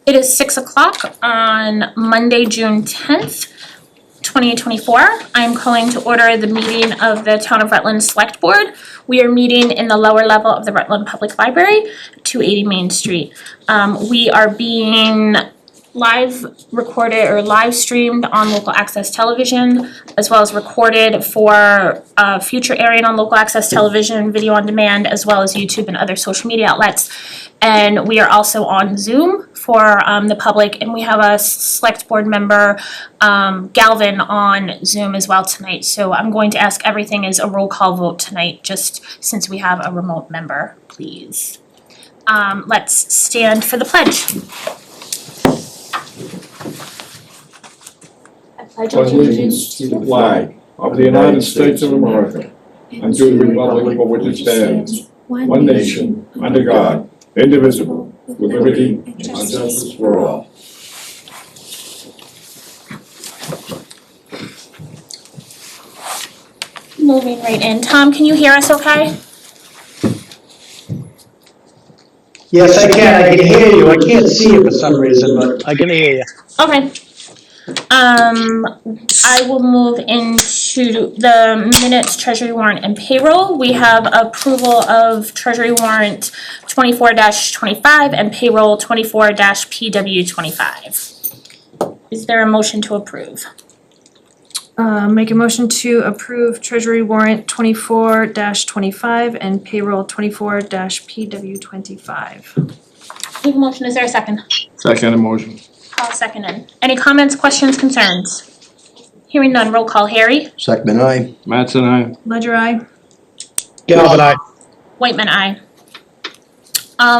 It is 6 o'clock on Monday, June 10th, 2024. I'm calling to order the meeting of the Town of Rutland Select Board. We are meeting in the lower level of the Rutland Public Library, 280 Main Street. We are being live recorded or live streamed on local access television, as well as recorded for future airing on local access television, video on demand, as well as YouTube and other social media outlets. And we are also on Zoom for the public, and we have a select board member, Galvin, on Zoom as well tonight. So I'm going to ask everything is a roll call vote tonight, just since we have a remote member, please. Let's stand for the pledge. I pledge Allegiance to the flag of the United States of America and to the republic for which it stands, one nation, under God, indivisible, with liberty and justice for all. Moving right in. Tom, can you hear us okay? Yes, I can. I can hear you. I can't see you for some reason, but I can hear you. Okay. I will move into the minutes, treasury warrant and payroll. We have approval of treasury warrant 24-25 and payroll 24-PW25. Is there a motion to approve? Make a motion to approve treasury warrant 24-25 and payroll 24-PW25. We have a motion, is there a second? Second motion. I'll second it. Any comments, questions, concerns? Hearing none, roll call. Harry? Second, aye. Mattson, aye. Ledger I. Galvin, aye. Whitman, aye.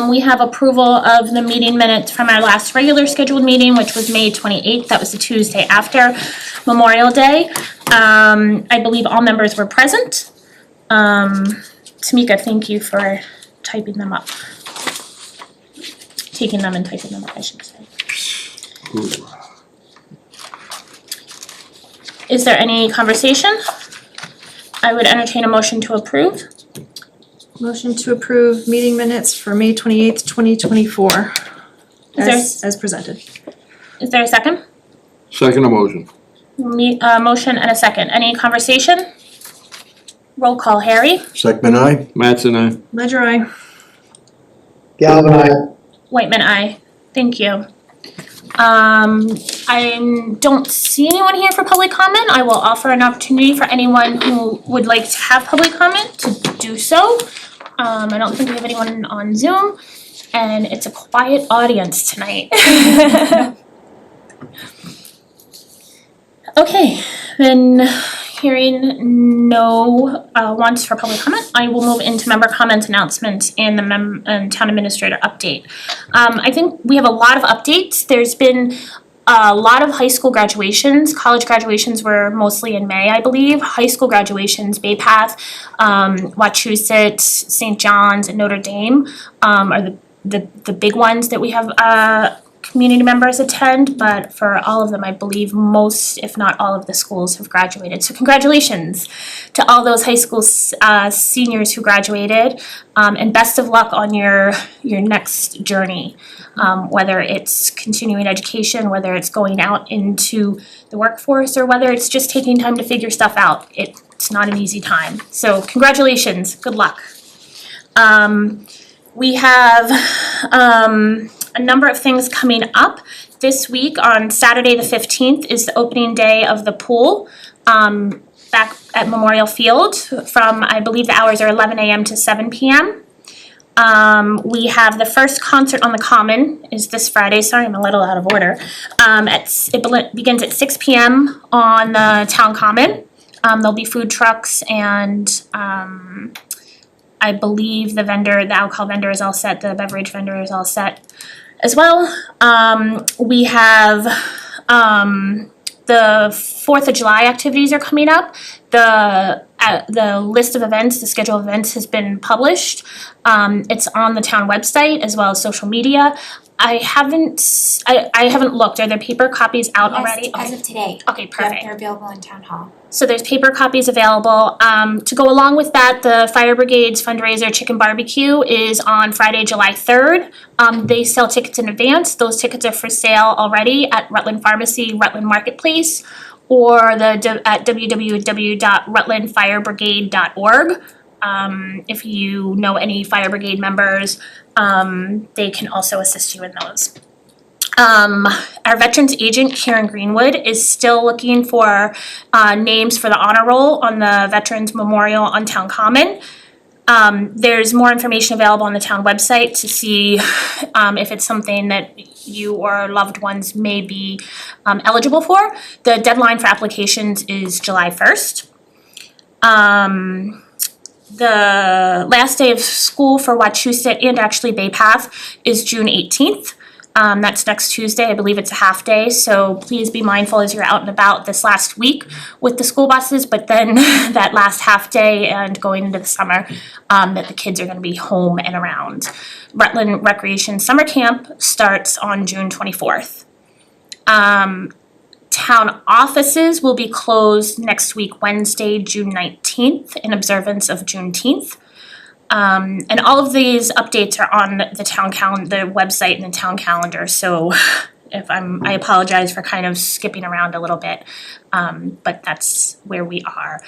We have approval of the meeting minutes from our last regular scheduled meeting, which was May 28th. That was the Tuesday after Memorial Day. I believe all members were present. Tamika, thank you for typing them up. Taking them and typing them up, I should say. Is there any conversation? I would entertain a motion to approve. Motion to approve meeting minutes for May 28th, 2024. As presented. Is there a second? Second motion. Motion and a second. Any conversation? Roll call. Harry? Second, aye. Mattson, aye. Ledger I. Galvin, aye. Whitman, aye. Thank you. I don't see anyone here for public comment. I will offer an opportunity for anyone who would like to have public comment to do so. I don't think we have anyone on Zoom, and it's a quiet audience tonight. Okay, then hearing no wants for public comment, I will move into member comments, announcements, and the town administrator update. I think we have a lot of updates. There's been a lot of high school graduations. College graduations were mostly in May, I believe. High school graduations, Bay Path, Wachusett, St. John's, and Notre Dame are the big ones that we have community members attend, but for all of them, I believe most, if not all of the schools have graduated. So congratulations to all those high school seniors who graduated, and best of luck on your next journey, whether it's continuing education, whether it's going out into the workforce, or whether it's just taking time to figure stuff out. It's not an easy time. So congratulations, good luck. We have a number of things coming up. This week on Saturday the 15th is the opening day of the pool back at Memorial Field from, I believe the hours are 11 a.m. to 7 p.m. We have the first concert on the Common is this Friday. Sorry, I'm a little out of order. It begins at 6 p.m. on the Town Common. There'll be food trucks and I believe the alcohol vendor is all set, the beverage vendor is all set as well. We have the 4th of July activities are coming up. The list of events, the schedule of events has been published. It's on the town website as well as social media. I haven't looked. Are there paper copies out already? Yes, as of today. Okay, Yep, perfect. they're available in town hall. So there's paper copies available. To go along with that, the Fire Brigade's fundraiser Chicken Barbecue is on Friday, July 3rd. They sell tickets in advance. Those tickets are for sale already at Rutland Pharmacy, Rutland Marketplace, or at www.rutlandfirebrigade.org. If you know any fire brigade members, they can also assist you in those. Our veterans agent, Karen Greenwood, is still looking for names for the honor roll on the Veterans Memorial on Town Common. There's more information available on the town website to see if it's something that you or loved ones may be eligible for. The deadline for applications is July 1st. The last day of school for Wachusett and actually Bay Path is June 18th. That's next Tuesday. I believe it's a half day, so please be mindful as you're out and about this last week with the school buses, but then that last half day and going into the summer, that the kids are gonna be home and around. Rutland Recreation Summer Camp starts on June 24th. Town offices will be closed next week, Wednesday, June 19th, in observance of Juneteenth. And all of these updates are on the the website and the town calendar, so I apologize for kind of skipping around a little bit, but that's where we are.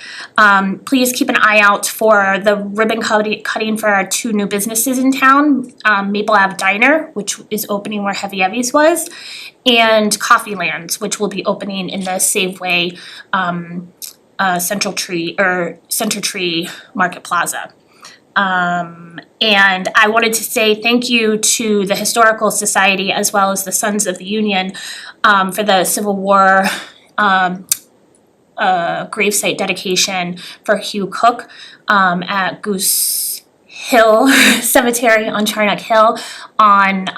Please keep an eye out for the ribbon cutting for our 2 new businesses in town, Maple Ave Diner, which is opening where Heavy Evie's was, and Coffee Lands, which will be opening in the Safeway, Center Tree Market Plaza. And I wanted to say thank you to the Historical Society as well as the Sons of the Union for the Civil War gravesite dedication for Hugh Cook at Goose Hill Cemetery on Charnock Hill on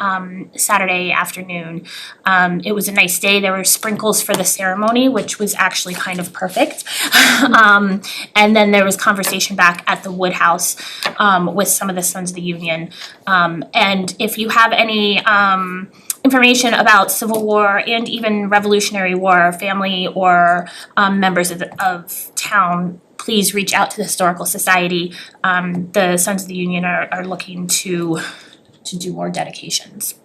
Saturday afternoon. It was a nice day. There were sprinkles for the ceremony, which was actually kind of perfect. And then there was conversation back at the Woodhouse with some of the Sons of the Union. And if you have any information about Civil War and even Revolutionary War family or members of town, please reach out to the Historical Society. The Sons of the Union are looking to do more dedications.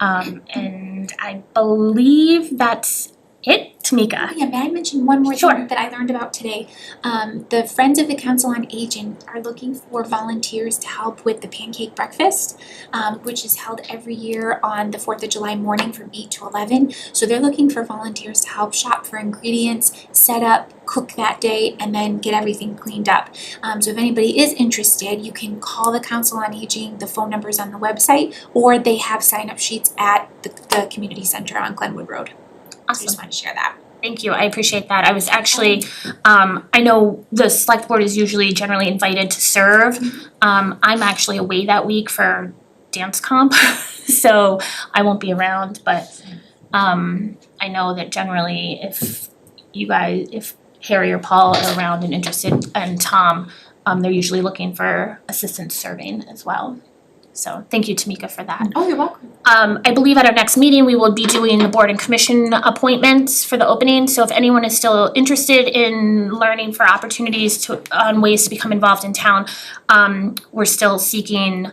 And I believe that's it, Tamika. Yeah, may I mention one more Sure. thing that I learned about today? The Friends of the Council on Aging are looking for volunteers to help with the pancake breakfast, which is held every year on the 4th of July morning from 8 to 11. So they're looking for volunteers to help shop for ingredients, set up, cook that day, and then get everything cleaned up. So if anybody is interested, you can call the Council on Aging. The phone number's on the website, or they have sign-up sheets at the community center on Glenwood Road. I just Awesome. wanted to share that. Thank you, I appreciate that. I was actually, I know the select board is usually generally invited to serve. I'm actually away that week for dance comp, so I won't be around, but I know that generally if Harry or Paul are around and interested, and Tom, they're usually looking for assistance serving as well. So thank you, Tamika, for that. Oh, you're welcome. I believe at our next meeting, we will be doing the board and commission appointments for the opening. So if anyone is still interested in learning for opportunities on ways to become involved in town, we're still seeking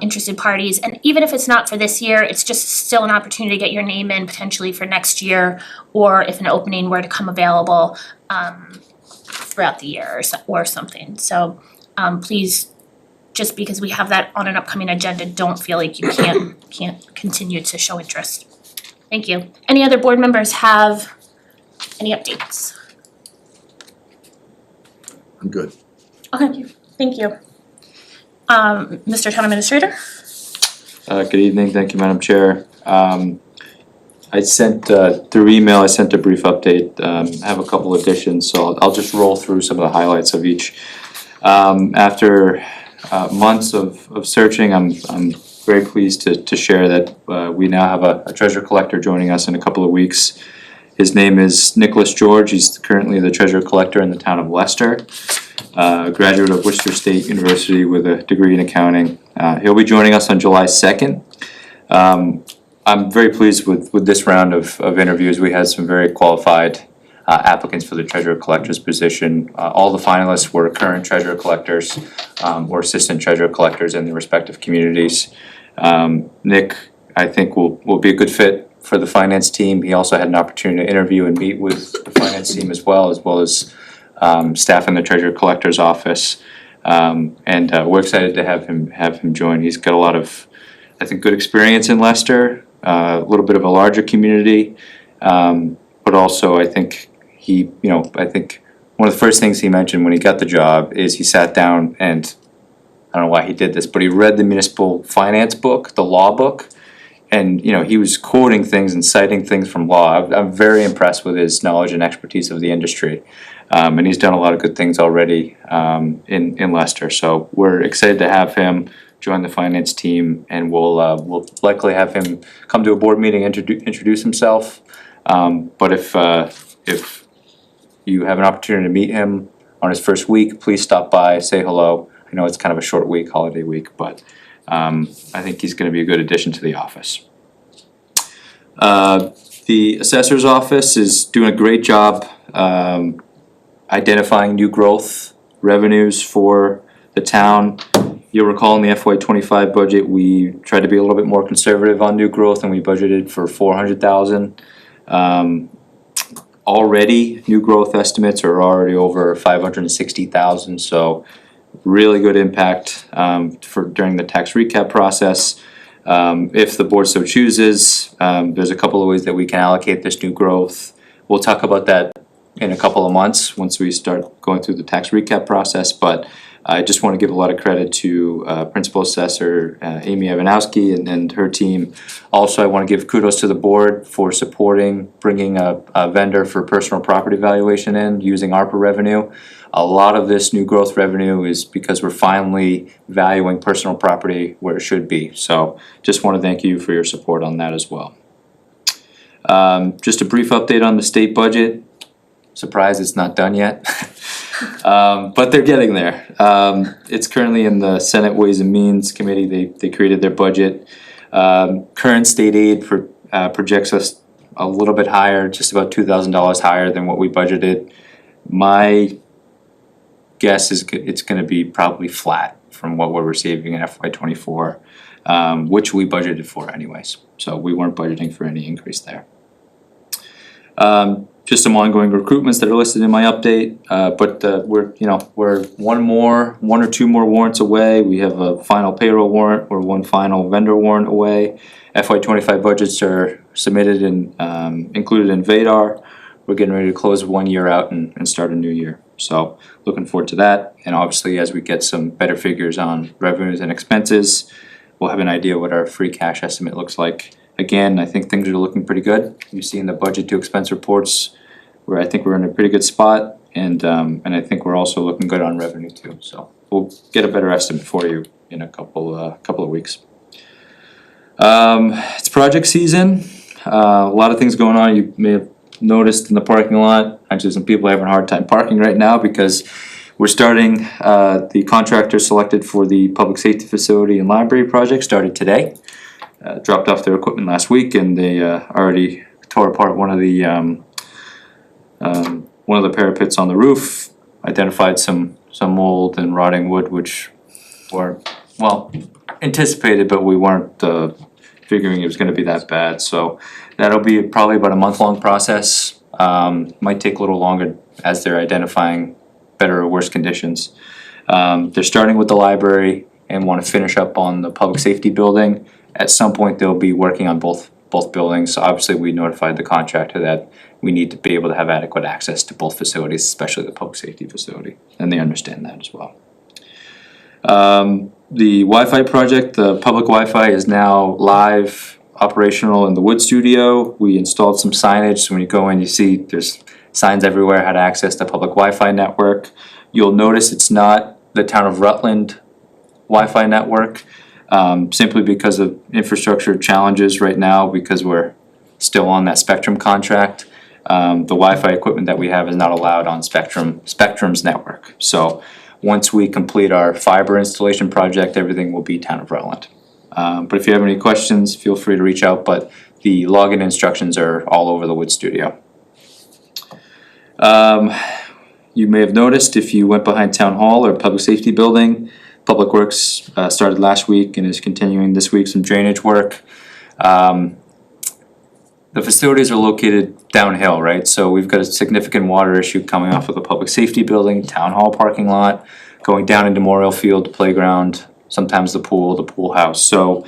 interested parties. And even if it's not for this year, it's just still an opportunity to get your name in potentially for next year, or if an opening were to come available throughout the year or something. So please, just because we have that on an upcoming agenda, don't feel like you can't continue to show interest. Thank you. Any other board members have any updates? I'm good. Okay, thank you. Mr. Town Administrator? Good evening, thank you, Madam Chair. I sent, through email, I sent a brief update. I have a couple additions, so I'll just roll through some of the highlights of each. After months of searching, I'm very pleased to share that we now have a treasure collector joining us in a couple of weeks. His name is Nicholas George. He's currently the treasure collector in the town of Leicester, a graduate of Worcester State University with a degree in accounting. He'll be joining us on July 2nd. I'm very pleased with this round of interviews. We had some very qualified applicants for the treasurer collector's position. All the finalists were current treasurer collectors or assistant treasurer collectors in their respective communities. Nick, I think will be a good fit for the finance team. He also had an opportunity to interview and meet with the finance team as well as staff in the treasurer collector's office. And we're excited to have him join. He's got a lot of, I think, good experience in Leicester, a little bit of a larger community, but also I think I think one of the first things he mentioned when he got the job is he sat down and, I don't know why he did this, but he read the municipal finance book, the law book, and he was quoting things and citing things from law. I'm very impressed with his knowledge and expertise of the industry, and he's done a lot of good things already in Leicester. So we're excited to have him join the finance team, and we'll likely have him come to a board meeting, introduce himself. But if you have an opportunity to meet him on his first week, please stop by, say hello. I know it's kind of a short week, holiday week, but I think he's gonna be a good addition to the office. The assessor's office is doing a great job identifying new growth revenues for the town. You'll recall in the FY25 budget, we tried to be a little bit more conservative on new growth and we budgeted for 400,000. Already, new growth estimates are already over 560,000, so really good impact during the tax recap process. If the board so chooses, there's a couple of ways that we can allocate this new growth. We'll talk about that in a couple of months once we start going through the tax recap process, but I just want to give a lot of credit to Principal Assessor Amy Evanowski and her team. Also, I want to give kudos to the board for supporting bringing a vendor for personal property valuation in using ARPA revenue. A lot of this new growth revenue is because we're finally valuing personal property where it should be. So just want to thank you for your support on that as well. Just a brief update on the state budget. Surprised it's not done yet. But they're getting there. It's currently in the Senate Ways and Means Committee. They created their budget. Current state aid projects us a little bit higher, just about $2,000 higher than what we budgeted. My guess is it's going to be probably flat from what we're receiving in FY24, which we budgeted for anyways. So we weren't budgeting for any increase there. Just some ongoing recruitments that are listed in my update, but we're one or two more warrants away. We have a final payroll warrant or one final vendor warrant away. FY25 budgets are submitted and included in VADAR. We're getting ready to close 1 year out and start a new year. So looking forward to that. And obviously, as we get some better figures on revenues and expenses, we'll have an idea what our free cash estimate looks like. Again, I think things are looking pretty good. You've seen the budget to expense reports where I think we're in a pretty good spot, and I think we're also looking good on revenue too. So we'll get a better estimate for you in a couple of weeks. It's project season. A lot of things going on. You may have noticed in the parking lot. Actually, some people are having a hard time parking right now because we're starting. The contractor selected for the public safety facility and library project started today. Dropped off their equipment last week, and they already tore apart one of the parapets on the roof. Identified some mold and rotting wood, which were anticipated, but we weren't figuring it was going to be that bad. So that'll be probably about a month-long process. Might take a little longer as they're identifying better or worse conditions. They're starting with the library and want to finish up on the public safety building. At some point, they'll be working on both buildings. So obviously, we notified the contractor that we need to be able to have adequate access to both facilities, especially the public safety facility, and they understand that as well. The Wi-Fi project, the public Wi-Fi is now live, operational in the Wood Studio. We installed some signage, so when you go in, you see there's signs everywhere how to access the public Wi-Fi network. You'll notice it's not the town of Rutland Wi-Fi network. Simply because of infrastructure challenges right now, because we're still on that Spectrum contract. The Wi-Fi equipment that we have is not allowed on Spectrum's network. So once we complete our fiber installation project, everything will be town of Rutland. But if you have any questions, feel free to reach out, but the login instructions are all over the Wood Studio. You may have noticed if you went behind Town Hall or Public Safety Building, Public Works started last week and is continuing this week some drainage work. The facilities are located downhill, right? So we've got a significant water issue coming off of the Public Safety Building, Town Hall parking lot, going down into Memorial Field, the playground, sometimes the pool house. So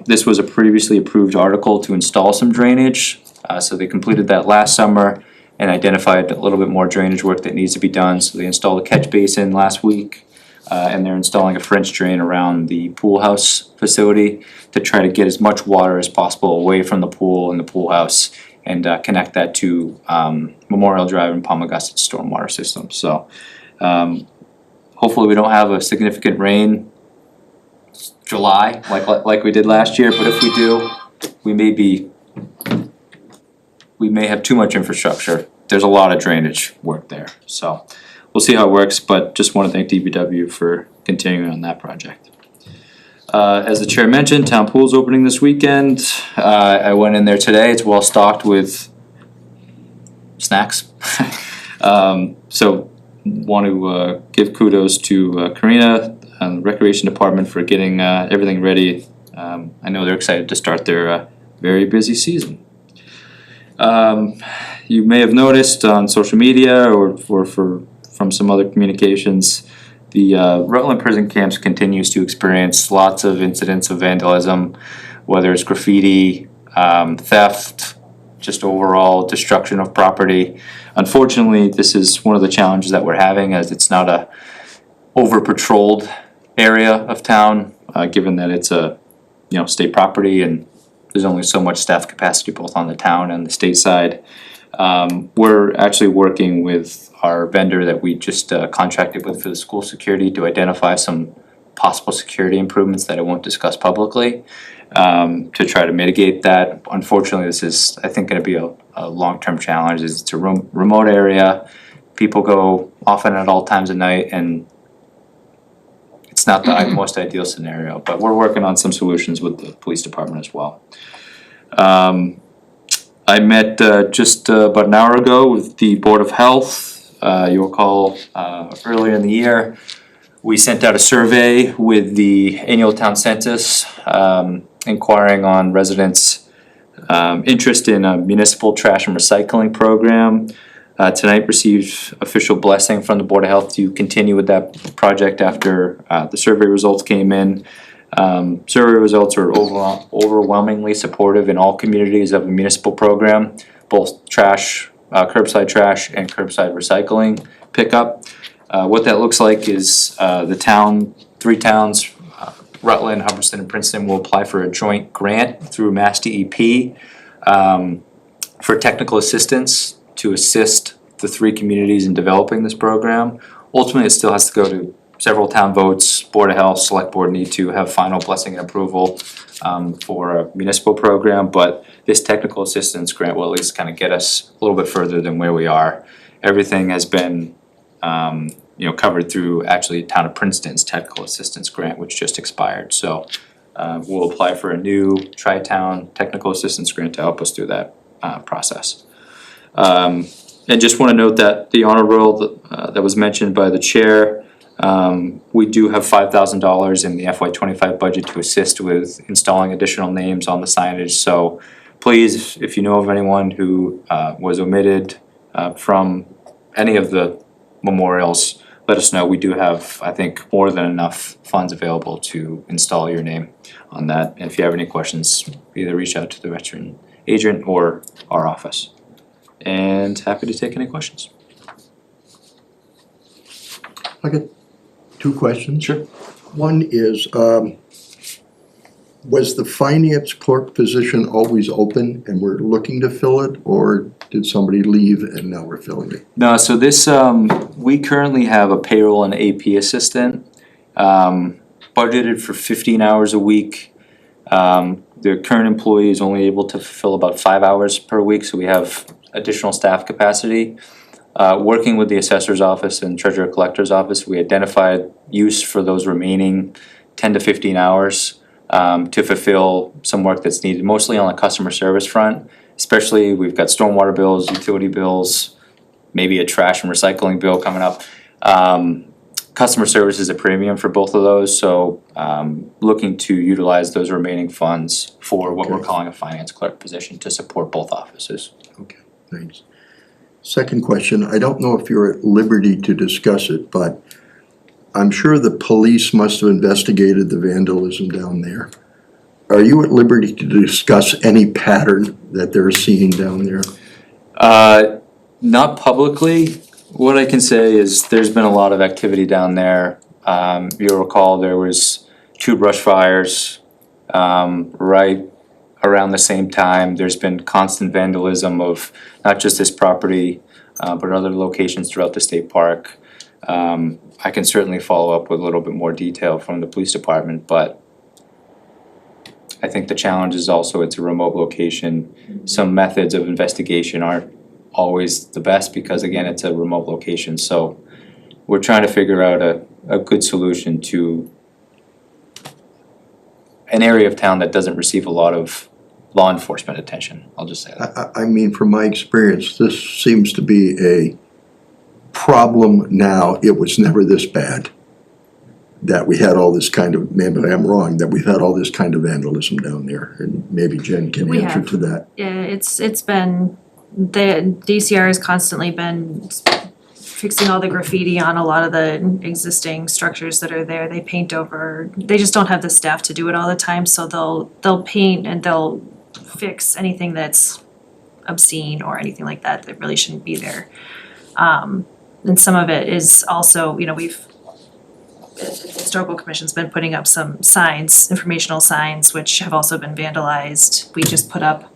this was a previously approved article to install some drainage. So they completed that last summer and identified a little bit more drainage work that needs to be done. So they installed a catch basin last week. And they're installing a French drain around the pool house facility to try to get as much water as possible away from the pool and the pool house and connect that to Memorial Drive and Palm Augusta stormwater system. So hopefully we don't have a significant rain July like we did last year, but if we do, we may have too much infrastructure. There's a lot of drainage work there, so we'll see how it works, but just wanna thank DPW for continuing on that project. As the chair mentioned, town pool's opening this weekend. I went in there today, it's well stocked with snacks. So want to give kudos to Karina and the Recreation Department for getting everything ready. I know they're excited to start their very busy season. You may have noticed on social media or from some other communications, the Rutland Prison Camps continues to experience lots of incidents of vandalism, whether it's graffiti, theft, just overall destruction of property. Unfortunately, this is one of the challenges that we're having, as it's not a over-patrolled area of town, given that it's a state property and there's only so much staff capacity both on the town and the state side. We're actually working with our vendor that we just contracted with for the school security to identify some possible security improvements that I won't discuss publicly, to try to mitigate that. Unfortunately, this is, I think, gonna be a long-term challenge. It's a remote area. People go often at all times of night, and it's not the most ideal scenario, but we're working on some solutions with the police department as well. I met just about an hour ago with the Board of Health. You'll recall earlier in the year, we sent out a survey with the annual town census, inquiring on residents' interest in a municipal trash and recycling program. Tonight received official blessing from the Board of Health to continue with that project after the survey results came in. Survey results are overwhelmingly supportive in all communities of a municipal program, both trash, curbside trash and curbside recycling pickup. What that looks like is three towns, Rutland, Hubbardston, and Princeton will apply for a joint grant through Mass DEP for technical assistance to assist the three communities in developing this program. Ultimately, it still has to go to several town votes. Board of Health, Select Board need to have final blessing and approval for a municipal program, but this technical assistance grant will at least kind of get us a little bit further than where we are. Everything has been covered through actually Town of Princeton's technical assistance grant, which just expired. So we'll apply for a new Tri-Town technical assistance grant to help us through that process. And just want to note that the honor roll that was mentioned by the chair, we do have $5,000 in the FY25 budget to assist with installing additional names on the signage. So please, if you know of anyone who was omitted from any of the memorials, let us know. We do have, I think, more than enough funds available to install your name on that. And if you have any questions, either reach out to the veteran agent or our office. And happy to take any questions. I got two questions. Sure. One is, was the finance clerk position always open and we're looking to fill it, or did somebody leave and now we're filling it? No, so this, we currently have a payroll and AP assistant, budgeted for 15 hours a week. The current employee is only able to fulfill about 5 hours per week, so we have additional staff capacity. Working with the assessor's office and treasurer collector's office, we identified use for those remaining 10 to 15 hours to fulfill some work that's needed, mostly on the customer service front. Especially, we've got stormwater bills, utility bills, maybe a trash and recycling bill coming up. Customer service is a premium for both of those, so looking to utilize those remaining funds for what we're calling a finance clerk position to support both offices. Okay, thanks. Second question, I don't know if you're at liberty to discuss it, but I'm sure the police must have investigated the vandalism down there. Are you at liberty to discuss any pattern that they're seeing down there? Not publicly. What I can say is there's been a lot of activity down there. You'll recall there was 2 brush fires right around the same time. There's been constant vandalism of not just this property, but other locations throughout the state park. I can certainly follow up with a little bit more detail from the police department, but I think the challenge is also it's a remote location. Some methods of investigation aren't always the best because again, it's a remote location. So we're trying to figure out a good solution to an area of town that doesn't receive a lot of law enforcement attention. I'll just say that. I mean, from my experience, this seems to be a problem now. It was never this bad. That we had all this kind of, maybe I'm wrong, that we've had all this kind of vandalism down there, and maybe Jen can We answer have. to that. Yeah, it's been, the DCR has constantly been fixing all the graffiti on a lot of the existing structures that are there. They paint over, they just don't have the staff to do it all the time, so they'll paint and they'll fix anything that's obscene or anything like that that really shouldn't be there. And some of it is also, the Historical Commission's been putting up some signs, informational signs, which have also been vandalized. We just put up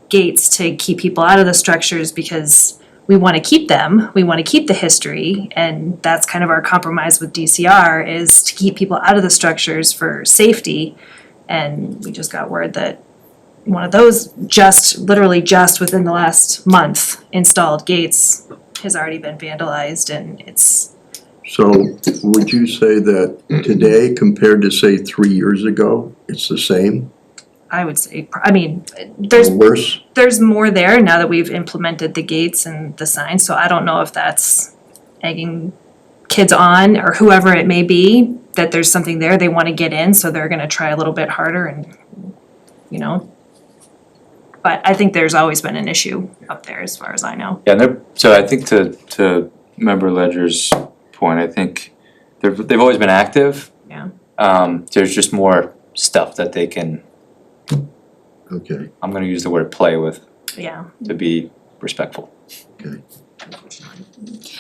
gates to keep people out of the structures because we wanna keep them, we wanna keep the history, and that's kind of our compromise with DCR is to keep people out of the structures for safety. And we just got word that one of those literally just within the last month installed gates has already been vandalized, and it's, So would you say that today compared to say 3 years ago, it's the same I would say, or worse? there's more there now that we've implemented the gates and the signs, so I don't know if that's egging kids on or whoever it may be, that there's something there, they wanna get in, so they're gonna try a little bit harder and, but I think there's always been an issue up there as far as I know. Yeah, so I think to Member Ledger's point, I think they've always been active. Yeah. There's just more stuff that they can, Okay, I'm gonna use the word play with Yeah, to be respectful. okay.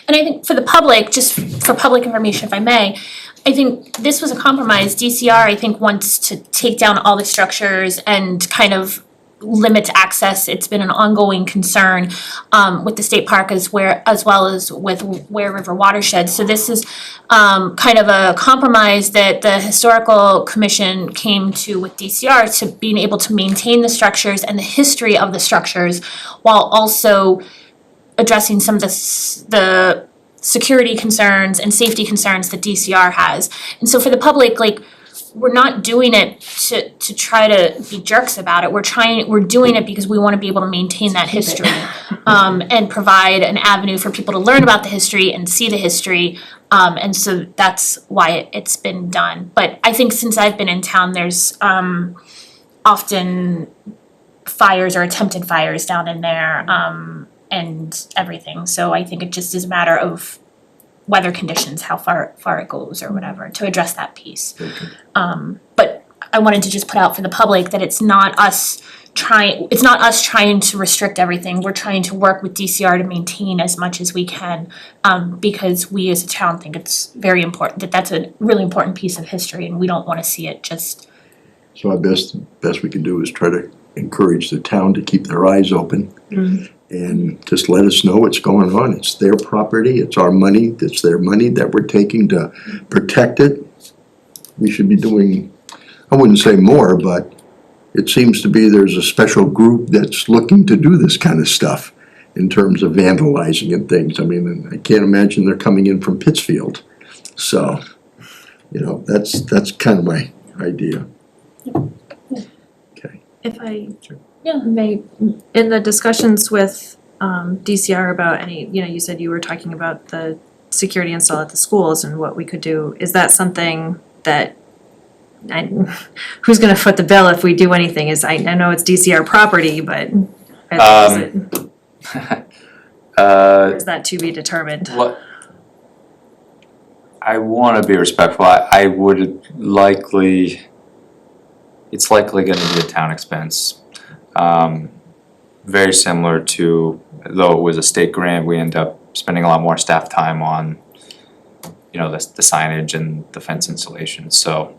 And I think for the public, just for public information, if I may, I think this was a compromise. DCR, I think, wants to take down all the structures and kind of limit access. It's been an ongoing concern with the state park as well as with Ware River Watershed. So this is kind of a compromise that the Historical Commission came to with DCR to being able to maintain the structures and the history of the structures while also addressing some of the security concerns and safety concerns that DCR has. And so for the public, we're not doing it to try to be jerks about it. We're doing it because we wanna be able to maintain that history. And provide an avenue for people to learn about the history and see the history. And so that's why it's been done. But I think since I've been in town, there's often fires or attempted fires down in there, and everything. So I think it just is a matter of weather conditions, how far it goes or whatever, to address that piece. But I wanted to just put out for the public that it's not us trying to restrict everything. We're trying to work with DCR to maintain as much as we can, because we as a town think it's very important, that's a really important piece of history, and we don't wanna see it just. So our best we can do is try to encourage the town to keep their eyes open. And just let us know what's going on. It's their property, it's our money, it's their money that we're taking to protect it. We should be doing, I wouldn't say more, but it seems to be there's a special group that's looking to do this kind of stuff in terms of vandalizing and things. I mean, I can't imagine they're coming in from Pittsfield. So, that's kind of my idea. If I Yeah. may, in the discussions with DCR about any, you said you were talking about the security install at the schools and what we could do, is that something that who's gonna foot the bill if we do anything? I know it's DCR property, but is it, or is that to be determined? What? I wanna be respectful, I would likely, it's likely gonna be a town expense. Very similar to, though it was a state grant, we end up spending a lot more staff time on, the signage and the fence installation, so,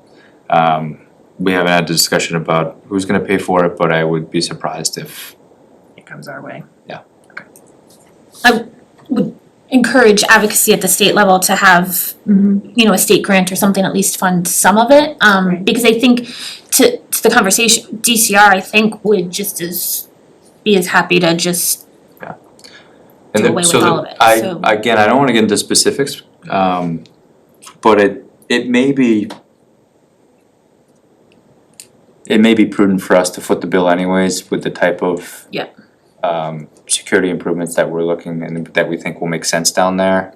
we haven't had a discussion about who's gonna pay for it, but I would be surprised if, It comes our way. Would encourage advocacy at the state level to have, a state grant or something, at least fund some of it. Because I think to the conversation, DCR, I think would just be as happy to just and do then, away with so all of it, I, so. again, I don't wanna get into specifics, but it may be prudent for us to foot the bill anyways with the type of Yeah. security improvements that we're looking and that we think will make sense down there.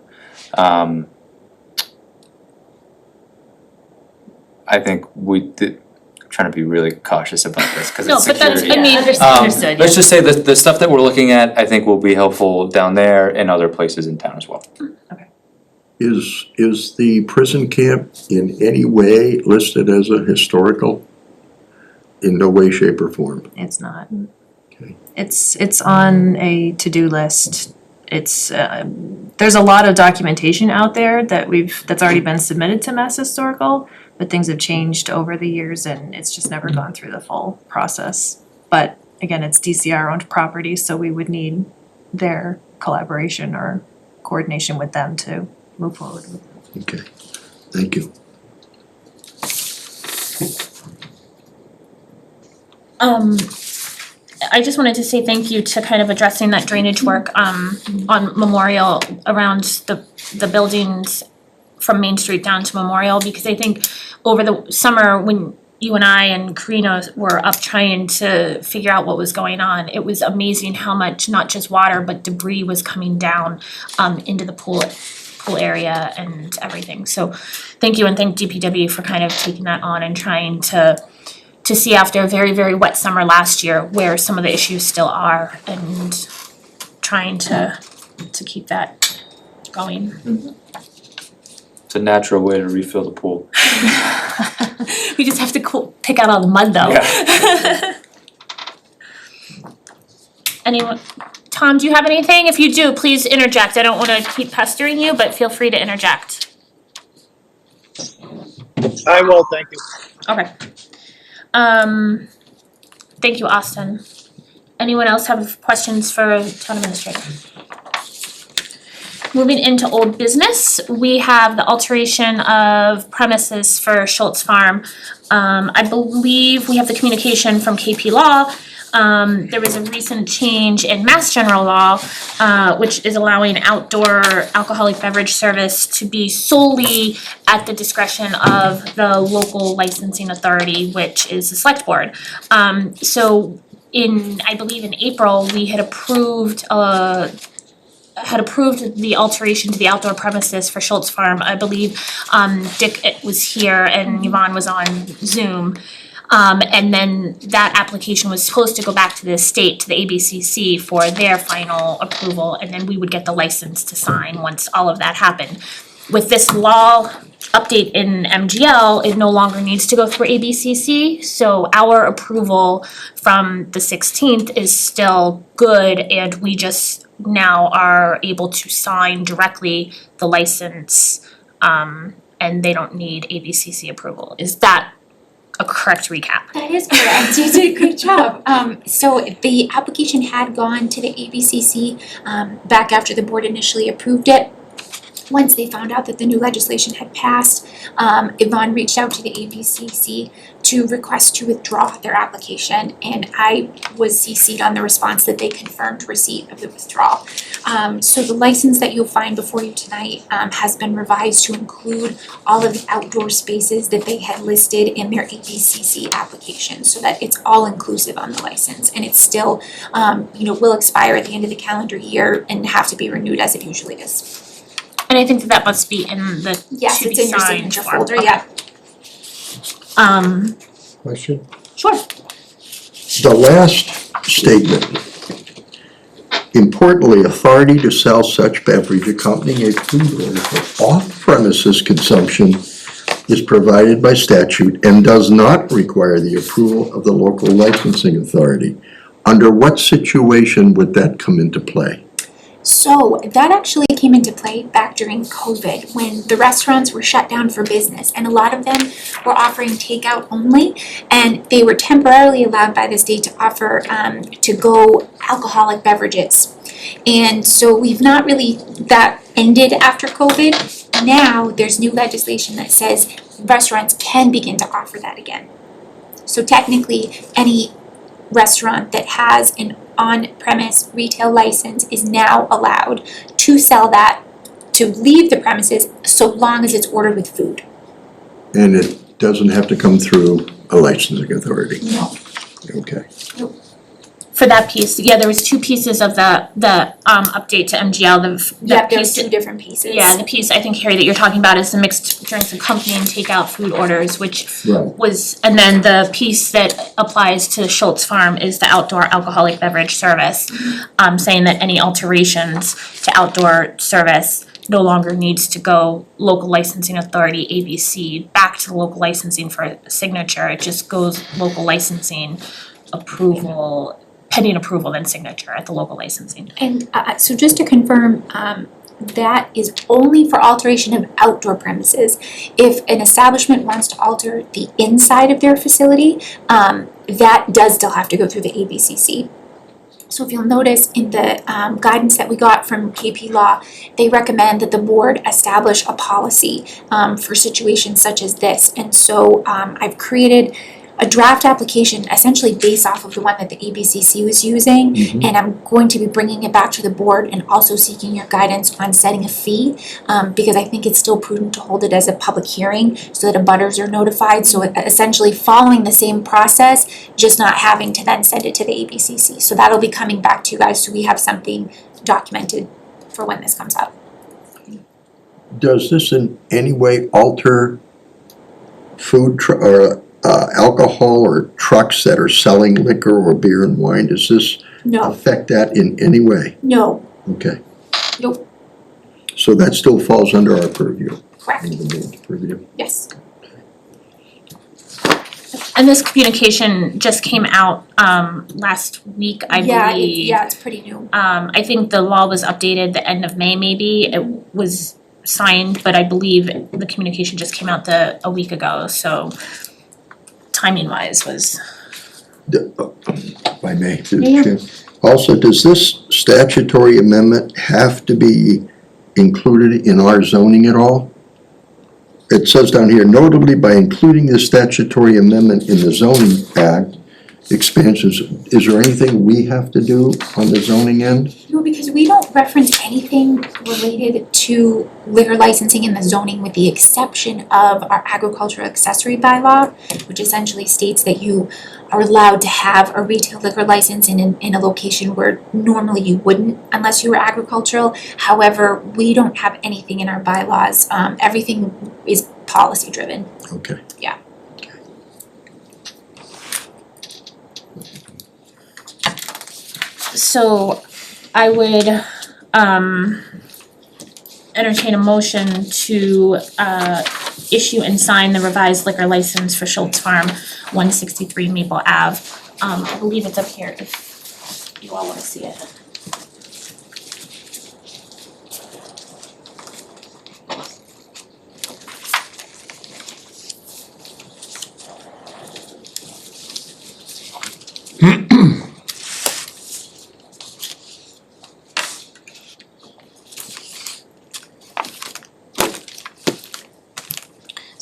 I think I'm trying to be really cautious about this, cause No, it's but that's, security. I mean, Understood, Let's just say the stuff that we're looking at, I think will be helpful down there and other places in town as well. Is the prison camp in any way listed as a historical? In no way, shape, or form? It's not. Okay. It's on a to-do list. It's, there's a lot of documentation out there that's already been submitted to Mass Historical, but things have changed over the years and it's just never gone through the full process. But again, it's DCR owned property, so we would need their collaboration or coordination with them to move forward with it. Okay, thank you. I just wanted to say thank you to kind of addressing that drainage work on Memorial around the buildings from Main Street down to Memorial, because I think over the summer when you and I and Karina were up trying to figure out what was going on, it was amazing how much not just water but debris was coming down into the pool area and everything. So thank you, and thank DPW for kind of taking that on and trying to see after a very, very wet summer last year where some of the issues still are and trying to keep that going. It's a natural way to refill the pool. We just have to pick out all the mud though. Anyone, Tom, do you have anything? If you do, please interject. I don't wanna keep pestering you, but feel free to interject. I will, thank you. Okay. Thank you, Austin. Anyone else have questions for town administrator? Moving into old business, we have the alteration of premises for Schultz Farm. I believe we have the communication from KP Law. There was a recent change in Mass General Law, which is allowing outdoor alcoholic beverage service to be solely at the discretion of the local licensing authority, which is the select board. So I believe in April, we had approved the alteration to the outdoor premises for Schultz Farm. I believe Dick was here and Yvonne was on Zoom. And then that application was supposed to go back to the state, to the ABCC for their final approval, and then we would get the license to sign once all of that happened. With this law update in MGL, it no longer needs to go through ABCC, so our approval from the 16th is still good, and we just now are able to sign directly the license, and they don't need ABCC approval. Is that a correct recap? That is correct, you did a great job. So the application had gone to the ABCC back after the board initially approved it. once they found out that the new legislation had passed, Yvonne reached out to the ABCC to request to withdraw their application, and I was CC'd on the response that they confirmed receipt of the withdrawal. So the license that you'll find before you tonight has been revised to include all of the outdoor spaces that they had listed in their ABCC application, so that it's all inclusive on the license, and it's still, will expire at the end of the calendar year and have to be renewed as it usually is. And I think that must be in the Yes, to be it's in your signed signature form. folder, Okay. yeah. Question? Sure. The last statement. Importantly, authority to sell such beverage accompanying a food order for off-premises consumption is provided by statute and does not require the approval of the local licensing authority. Under what situation would that come into play? So that actually came into play back during COVID when the restaurants were shut down for business, and a lot of them were offering takeout only, and they were temporarily allowed by the state to offer to-go alcoholic beverages. And so we've not really, that ended after COVID. Now there's new legislation that says restaurants can begin to offer that again. So technically, any restaurant that has an on-premise retail license is now allowed to sell that, to leave the premises, so long as it's ordered with food. And it doesn't have to come through a licensing authority? No. Okay. For that piece, yeah, there was two pieces of the update to MGL, the Yep, there's piece. two different pieces. Yeah, the piece I think, Harry, that you're talking about is the mixed drinks accompanying takeout food orders, which Right. was, and then the piece that applies to Schultz Farm is the outdoor alcoholic beverage service. Saying that any alterations to outdoor service no longer needs to go local licensing authority, ABC, back to the local licensing for a signature. It just goes local licensing approval, pending approval, then signature at the local licensing. And so just to confirm, that is only for alteration of outdoor premises. If an establishment wants to alter the inside of their facility, that does still have to go through the ABCC. So if you'll notice in the guidance that we got from KP Law, they recommend that the board establish a policy for situations such as this. And so I've created a draft application essentially based off of the one that the ABCC was using, and I'm going to be bringing it back to the board and also seeking your guidance on setting a fee, because I think it's still prudent to hold it as a public hearing so that abutters are notified, so essentially following the same process, just not having to then send it to the ABCC. So that'll be coming back to you guys, so we have something documented for when this comes up. Does this in any way alter or alcohol or trucks that are selling liquor or beer and wine? Does this No, affect that in any way? no, Okay. Nope. So that still falls under our purview? correct, Under the board's purview? yes. And this communication just came out last week, I believe. Yeah, it's pretty new. I think the law was updated the end of May maybe, it was signed, but I believe the communication just came out a week ago, so timing wise was. If I may, through Yeah. the chair. Also, does this statutory amendment have to be included in our zoning at all? It says down here, notably by including the statutory amendment in the zoning act expansions, is there anything we have to do on the zoning end? No, because we don't reference anything related to liquor licensing in the zoning with the exception of our agricultural accessory bylaw, which essentially states that you are allowed to have a retail liquor license in a location where normally you wouldn't unless you were agricultural. However, we don't have anything in our bylaws. Everything is policy driven. Okay. Yeah. So I would entertain a motion to issue and sign the revised liquor license for Schultz Farm, 163 Maple Ave. I believe it's up here if you all wanna see it.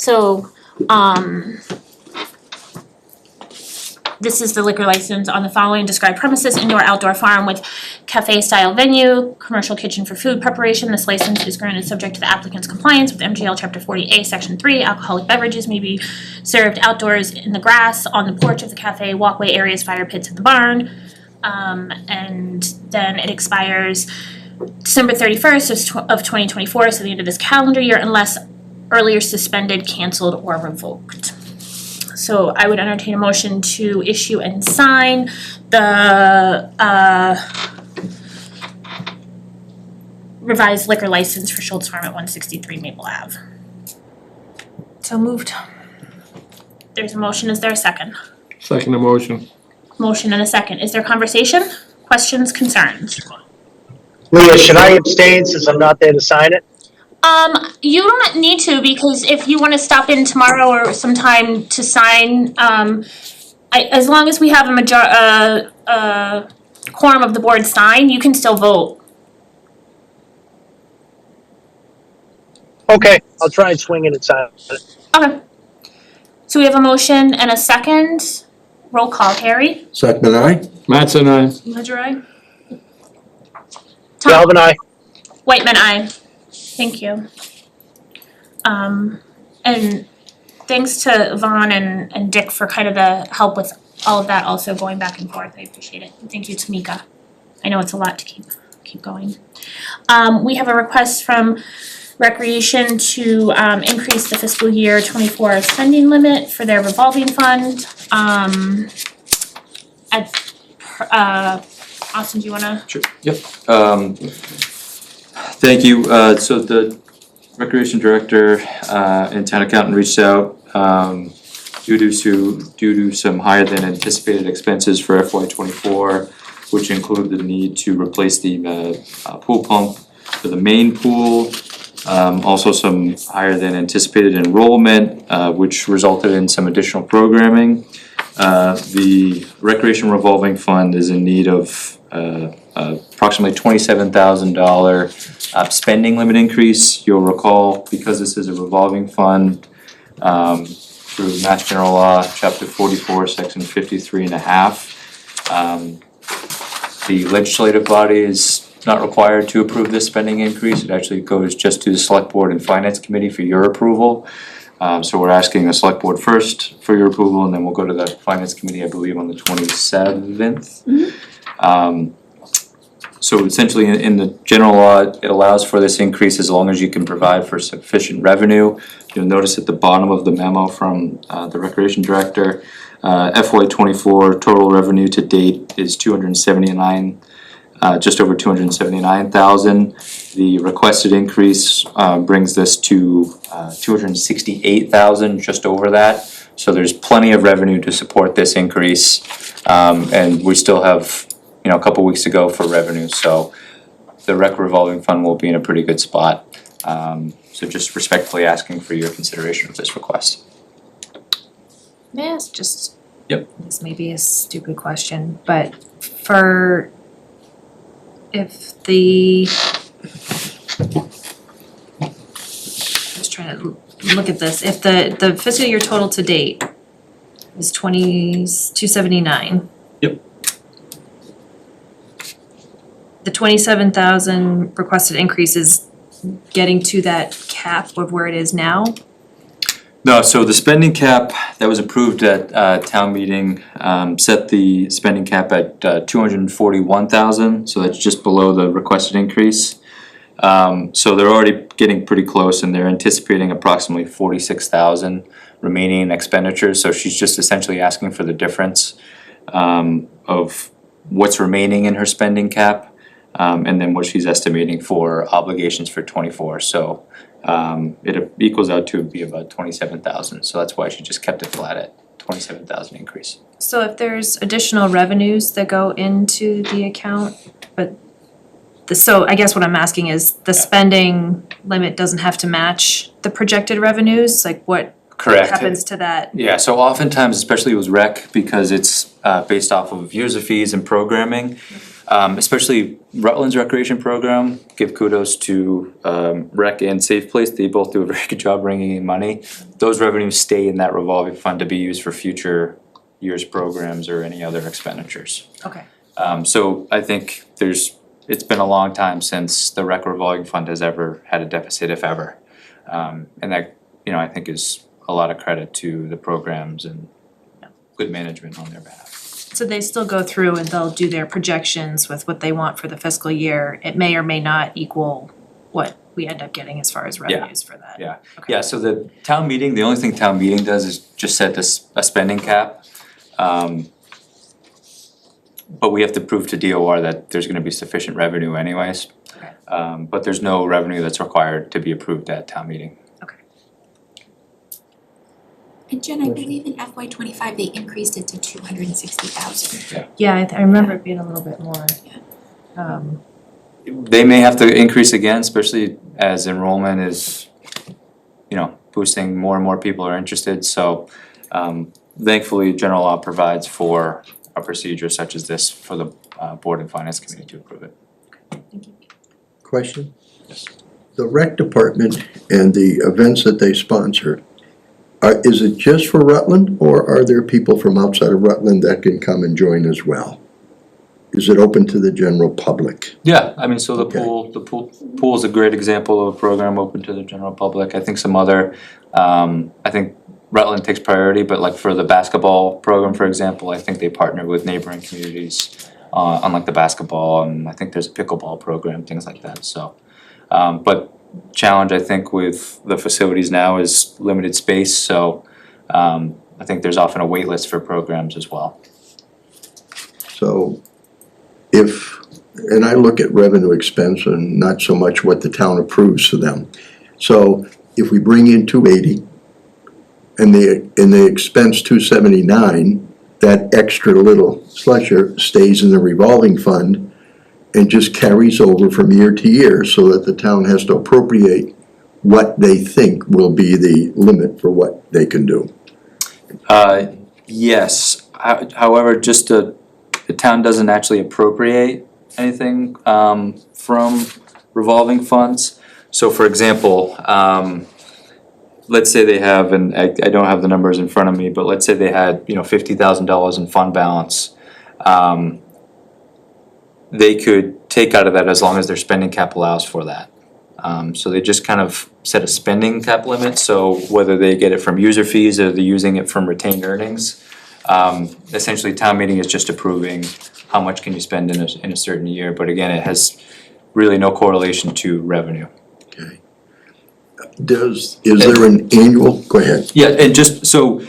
So, this is the liquor license on the following described premises, indoor outdoor farm with cafe style venue, commercial kitchen for food preparation. This license is granted subject to the applicant's compliance with MGL Chapter 40A, Section 3. Alcoholic beverages may be served outdoors in the grass, on the porch of the cafe, walkway areas, fire pits at the barn. And then it expires December 31st of 2024, so the end of this calendar year, unless earlier suspended, canceled, or revoked. So I would entertain a motion to issue and sign the revised liquor license for Schultz Farm at 163 Maple Ave. So moved. There's a motion, is there a second? Second motion. Motion and a second, is there conversation, questions, concerns? Leah, should I abstain since I'm not there to sign it? You don't need to, because if you wanna stop in tomorrow or sometime to sign, as long as we have a quorum of the board sign, you can still vote. Okay, I'll try and swing it and sign it. Okay. So we have a motion and a second, roll call, Harry? Second, aye? Mattson, aye. Ledger I. Tom? Galvin, aye. Whitman, aye. Thank you. And thanks to Vaughn and Dick for kind of the help with all of that, also going back and forth, I appreciate it. And thank you, Tamika. I know it's a lot to keep going. We have a request from Recreation to increase the fiscal year 24 spending limit for their revolving fund. Austin, do you wanna? Sure, yep. Thank you. So the Recreation Director and Town Accountant reached out due to some higher than anticipated expenses for FY '24, which include the need to replace the pool pump for the main pool. Also some higher than anticipated enrollment, which resulted in some additional programming. The Recreation Revolving Fund is in need of approximately $27,000 spending limit increase. You'll recall, because this is a revolving fund, through Mass General Law, Chapter 44, Section 53.5, the legislative body is not required to approve this spending increase. It actually goes just to the Select Board and Finance Committee for your approval. So we're asking the Select Board first for your approval, and then we'll go to the Finance Committee, I believe, on the 27th. So essentially, in the general law, it allows for this increase as long as you can provide for sufficient revenue. You'll notice at the bottom of the memo from the Recreation Director, FY '24 total revenue to date is just over 279,000. The requested increase brings this to 268,000, just over that. So there's plenty of revenue to support this increase, and we still have, a couple weeks to go for revenue. So the rec revolving fund will be in a pretty good spot. So just respectfully asking for your consideration of this request. May I ask just? Yep. This may be a stupid question, but if the, just trying to look at this, if the fiscal year total to date is 279. Yep. The 27,000 requested increase is getting to that cap of where it is now? No, so the spending cap that was approved at town meeting set the spending cap at 241,000, so that's just below the requested increase. So they're already getting pretty close, and they're anticipating approximately 46,000 remaining in expenditures. So she's just essentially asking for the difference of what's remaining in her spending cap, and then what she's estimating for obligations for '24. So it equals out to be about 27,000, so that's why she just kept it flat at 27,000 increase. So if there's additional revenues that go into the account, so I guess what I'm asking is the spending limit doesn't have to match the projected revenues, like what Correct. happens to that? Yeah, so oftentimes, especially with rec, because it's based off of user fees and programming, especially Rutland's recreation program, give kudos to Rec and Safe Place, they both do a very good job bringing in money. Those revenues stay in that revolving fund to be used for future years' programs or any other expenditures. Okay. So I think it's been a long time since the rec revolving fund has ever had a deficit, if ever. And that, I think is a lot of credit to the programs and good management on their behalf. So they still go through and they'll do their projections with what they want for the fiscal year. It may or may not equal what we end up getting as far as revenues for that. Yeah. Okay. Yeah, so the town meeting, the only thing town meeting does is just set a spending cap. But we have to prove to DOR that there's gonna be sufficient revenue anyways. Okay. But there's no revenue that's required to be approved at town meeting. Okay. And Jen, I believe in FY '25, they increased it to 260,000. Yeah, I remember it being a little bit more. They may have to increase again, especially as enrollment is, boosting, more and more people are interested, so thankfully, general law provides for a procedure such as this for the Board and Finance Committee to approve it. Question? The rec department and the events that they sponsor, is it just for Rutland, or are there people from outside of Rutland that can come and join as well? Is it open to the general public? Yeah, so the Okay. pool is a great example of a program open to the general public. I think some other, I think Rutland takes priority, but like for the basketball program, for example, I think they partner with neighboring communities on like the basketball, and I think there's a pickleball program, things like that, so. But challenge, I think, with the facilities now is limited space, so I think there's often a wait list for programs as well. So and I look at revenue expense and not so much what the town approves for them. So if we bring in 280 and they expense 279, that extra little slusher stays in the revolving fund and just carries over from year to year so that the town has to appropriate what they think will be the limit for what they can do. Yes, however, the town doesn't actually appropriate anything from revolving funds. So for example, let's say they have, and I don't have the numbers in front of me, but let's say they had, $50,000 in fund balance. They could take out of that as long as their spending cap allows for that. So they just kind of set a spending cap limit, so whether they get it from user fees or they're using it from retained earnings, essentially town meeting is just approving how much can you spend in a certain year, but again, it has really no correlation to revenue. Okay. Is there an annual, go ahead. Yeah, and just so,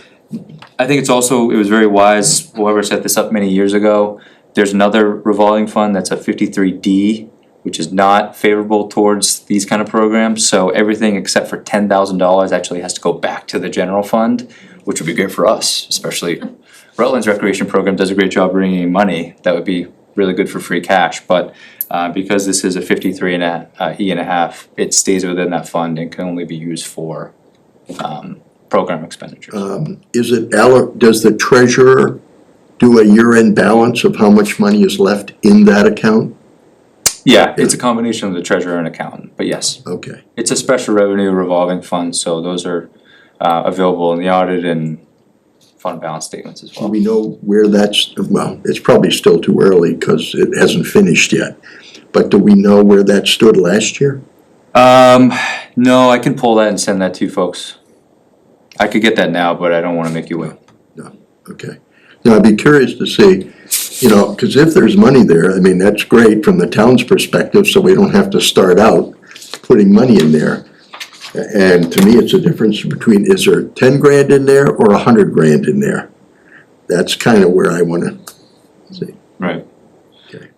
I think it was very wise, whoever set this up many years ago, there's another revolving fund that's a 53D, which is not favorable towards these kind of programs, so everything except for $10,000 actually has to go back to the general fund, which would be great for us, especially Rutland's recreation program does a great job bringing in money, that would be really good for free cash, but because this is a 53 and a E and a half, it stays within that fund and can only be used for program expenditures. Does the treasurer do a year-end balance of how much money is left in that account? Yeah, it's a combination of the treasurer and accountant, but yes, Okay. it's a special revenue revolving fund, so those are available in the audit and fund balance statements as Do well. we know where it's probably still too early because it hasn't finished yet. But do we know where that stood last year? No, I can pull that and send that to you folks. I could get that now, but I don't wanna make you wait. Okay. Now, I'd be curious to see, because if there's money there, that's great from the town's perspective, so we don't have to start out putting money in there. And to me, it's a difference between, is there 10 grand in there or 100 grand in there? That's kind of where I wanna see. Right. Okay.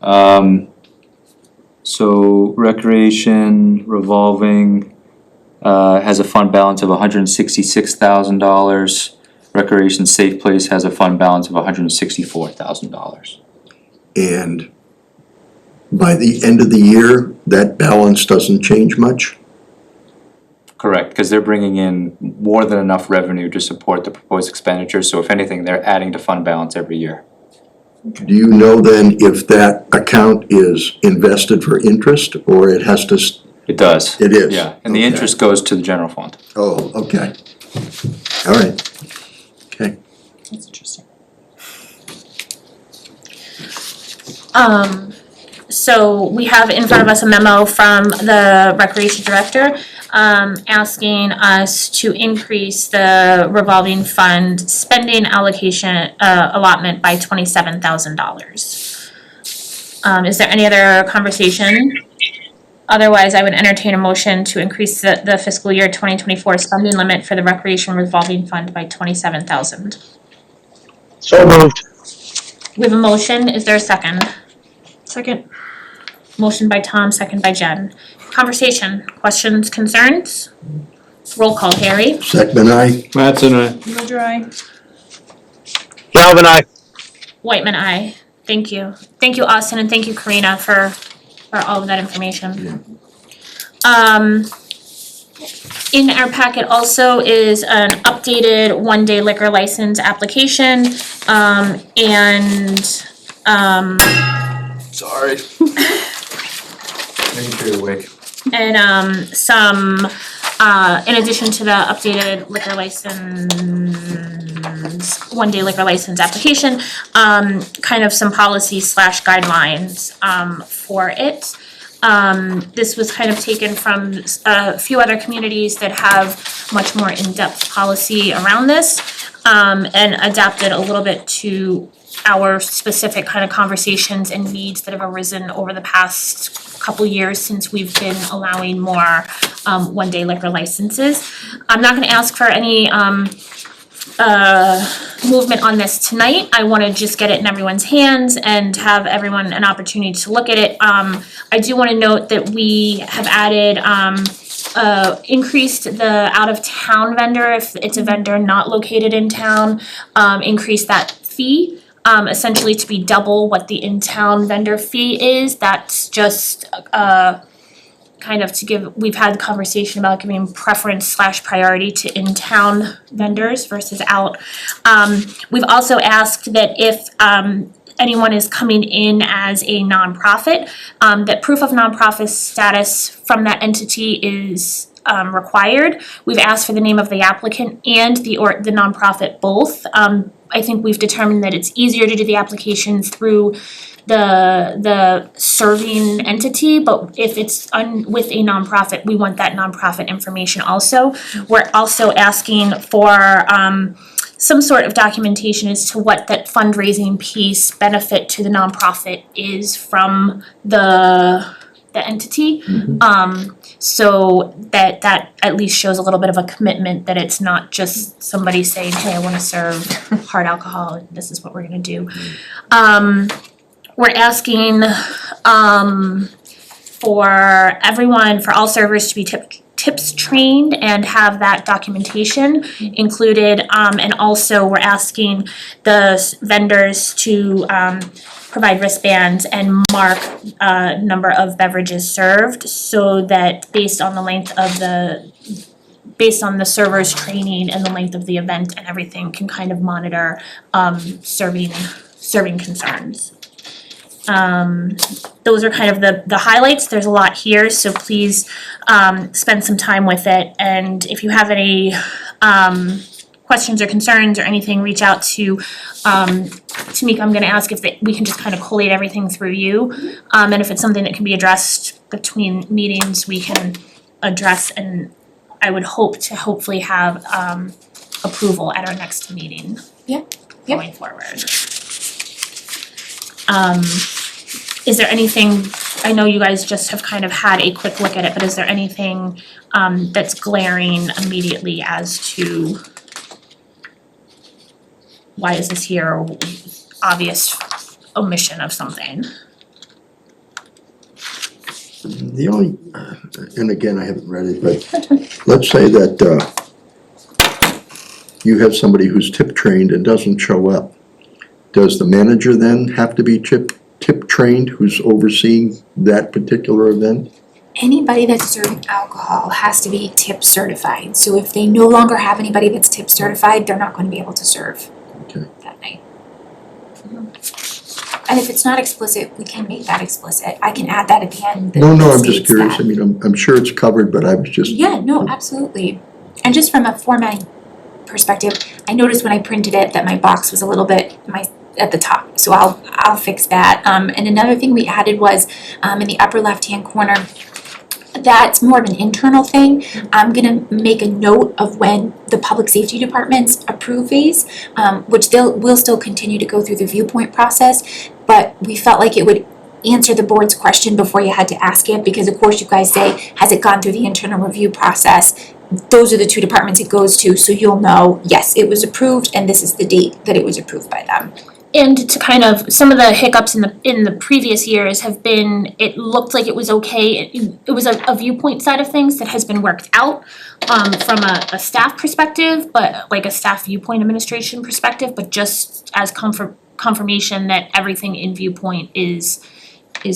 So recreation revolving has a fund balance of $166,000. Recreation Safe Place has a fund balance of $164,000. And by the end of the year, that balance doesn't change much? Correct, because they're bringing in more than enough revenue to support the proposed expenditures, so if anything, they're adding to fund balance every year. Do you know then if that account is invested for interest or it has to, It does. it is? Yeah, and the Okay. interest goes to the general fund. Oh, okay. All right. Okay. That's interesting. So we have in front of us a memo from the recreation director, asking us to increase the revolving fund spending allocation, allotment by $27,000. Is there any other conversation? Otherwise, I would entertain a motion to increase the fiscal year 2024 spending limit for the recreation revolving fund by $27,000. So moved. We have a motion, is there a second? Second. Motion by Tom, second by Jen. Conversation, questions, concerns? Roll call, Harry. Second, aye. Mattson, aye. Ledger, aye. Galvin, I. Whitman, aye. Thank you. Thank you, Austin, and thank you, Karina, for all of that information. In our packet also is an updated one-day liquor license application, and Sorry. Making sure you're awake. and some, in addition to the updated liquor license, one-day liquor license application, kind of some policy / guidelines, for it. This was kind of taken from a few other communities that have much more in-depth policy around this, and adapted a little bit to our specific kind of conversations and needs that have arisen over the past couple years since we've been allowing more one-day liquor licenses. I'm not gonna ask for any movement on this tonight. I wanna just get it in everyone's hands and have everyone an opportunity to look at it. I do wanna note that we have added increased the out-of-town vendor, if it's a vendor not located in town, increase that fee. Essentially to be double what the in-town vendor fee is. That's just kind of to give, we've had the conversation about giving preference / priority to in-town vendors versus out. We've also asked that if anyone is coming in as a nonprofit, that proof of nonprofit status from that entity is required. We've asked for the name of the applicant and the nonprofit both. I think we've determined that it's easier to do the applications through the serving entity, but if it's with a nonprofit, we want that nonprofit information also. We're also asking for some sort of documentation as to what that fundraising piece benefit to the nonprofit is from the entity. So that at least shows a little bit of a commitment that it's not just somebody saying, hey, I wanna serve hard alcohol, this is what we're gonna do. We're asking for everyone, for all servers to be tips trained and have that documentation included. And also we're asking the vendors to provide wristbands and mark number of beverages served, so that based on the length of based on the server's training and the length of the event and everything, can kind of monitor serving concerns. Those are kind of the highlights. There's a lot here, so please spend some time with it, and if you have any questions or concerns or anything, reach out to Tamika. I'm gonna ask if we can just kind of collate everything through you. And if it's something that can be addressed between meetings, we can address, and I would hope to hopefully have approval at our next meeting. Yep. Going forward. Is there anything, I know you guys just have kind of had a quick look at it, but is there anything that's glaring immediately as to why is this here, or obvious omission of something? The only, and again, I haven't read it, but let's say that you have somebody who's tip trained and doesn't show up. Does the manager then have to be tip trained who's overseeing that particular event? Anybody that's serving alcohol has to be tip certified. So if they no longer have anybody that's tip certified, they're not going to be able to serve Okay. that night. And if it's not explicit, we can make that explicit. I can add that at the end. that No, I'm states just curious, that. I mean, I'm sure it's covered, but I was just. Yeah, no, absolutely. And just from a formatting perspective, I noticed when I printed it that my box was a little bit at the top, so I'll fix that. And another thing we added was in the upper left-hand corner, that's more of an internal thing. I'm gonna make a note of when the public safety departments approve these, which will still continue to go through the viewpoint process, but we felt like it would answer the board's question before you had to ask it, because of course you guys say, has it gone through the internal review process? Those are the two departments it goes to, so you'll know, yes, it was approved and this is the date that it was approved by them. And to kind of, some of the hiccups in the previous years have been, it looked like it was okay, it was a viewpoint side of things that has been worked out from a staff perspective, but like a staff viewpoint administration perspective, but just as confirmation that everything in viewpoint is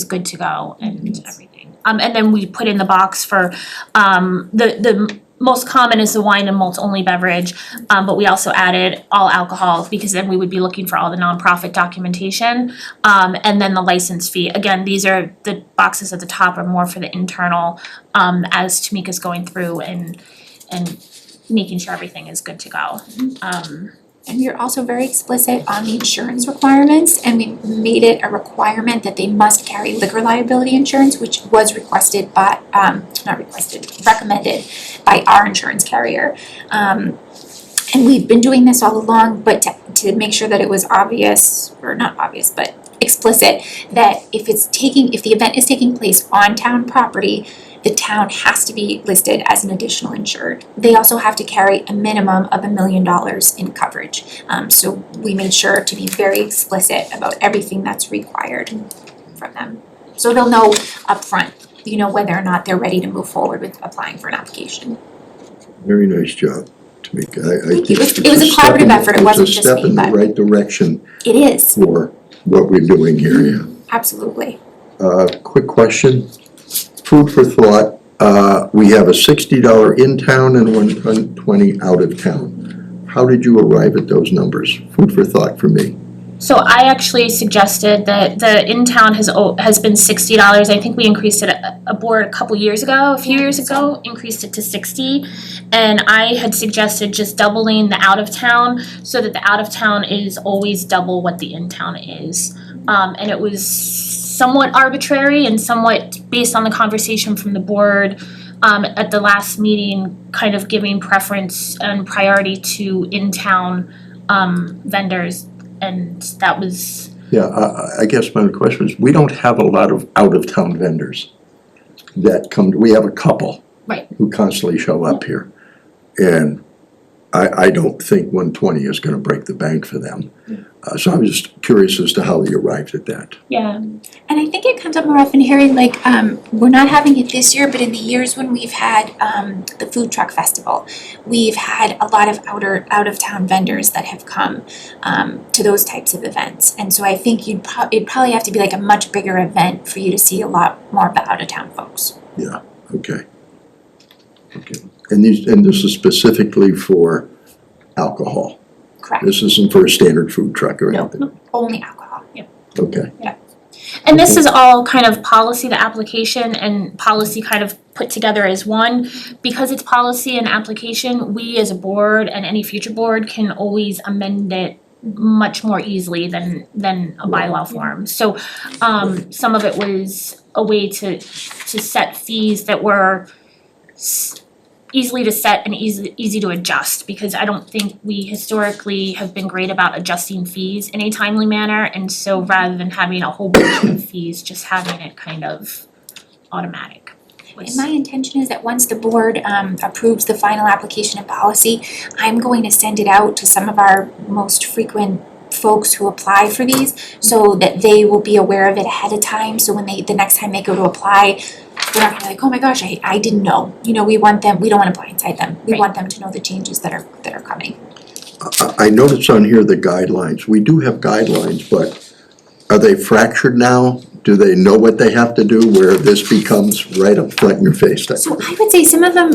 good to go and everything. And then we put in the box for the most common is the wine and malt only beverage, but we also added all alcohol because then we would be looking for all the nonprofit documentation. And then the license fee, again, these are the boxes at the top are more for the internal, as Tamika's going through and making sure everything is good to go. And we are also very explicit on the insurance requirements, and we made it a requirement that they must carry liquor liability insurance, which was requested by, recommended by our insurance carrier. And we've been doing this all along, but to make sure that it was obvious, or not obvious, but explicit, that if the event is taking place on town property, the town has to be listed as an additional insured. They also have to carry a minimum of $1 million in coverage. So we made sure to be very explicit about everything that's required from them. So they'll know upfront, whether or not they're ready to move forward with applying for an application. Very nice job, Tamika. I Thank you. think It was a it's step collaborative in- effort. It wasn't just It's a step me, in the but- right direction It is, for what we're doing here, yeah. absolutely. Quick question, food for thought, we have a $60 in town and $120 out of town. How did you arrive at those numbers? Food for thought for me. So I actually suggested that the in-town has been $60. I think we increased it a board a few years ago, increased it to $60. And I had suggested just doubling the out-of-town so that the out-of-town is always double what the in-town is. And it was somewhat arbitrary and somewhat based on the conversation from the board at the last meeting, kind of giving preference and priority to in-town vendors. And that was, Yeah, I guess my question is, we don't have a lot of out-of-town vendors that come, we have a couple. Right. Who constantly show up here. And I don't think 120 is gonna break the bank for them. So I was just curious as to how you arrived at that. yeah. And I think it comes up more often, Harry, like, we're not having it this year, but in the years when we've had, the food truck festival, we've had a lot of out of town vendors that have come, to those types of events. And so I think it'd probably have to be like a much bigger event for you to see a lot more of the out of town folks. Yeah, okay. Okay, and this is specifically for alcohol? Correct. This isn't for a standard food truck or No, anything? only alcohol. Okay, And this is all kind of policy, the application and policy kind of put together as one. Because it's policy and application, we as a board and any future board can always amend it much more easily than a bylaw form. So some of it was a way to set fees that were easily to set and easy to adjust, because I don't think we historically have been great about adjusting fees in a timely manner, and so rather than having a whole bunch of fees, just having it kind of automatic. And my intention is that once the board approves the final application and policy, I'm going to send it out to some of our most frequent folks who apply for these, so that they will be aware of it ahead of time, so when the next time they go to apply, they're not gonna be like, oh my gosh, I didn't know. We don't wanna blindside them. We Right. want them to know the changes that are coming. I noticed on here the guidelines, we do have guidelines, but are they fractured now? Do they know what they have to do, where this becomes right up front in your face? So I would say some of them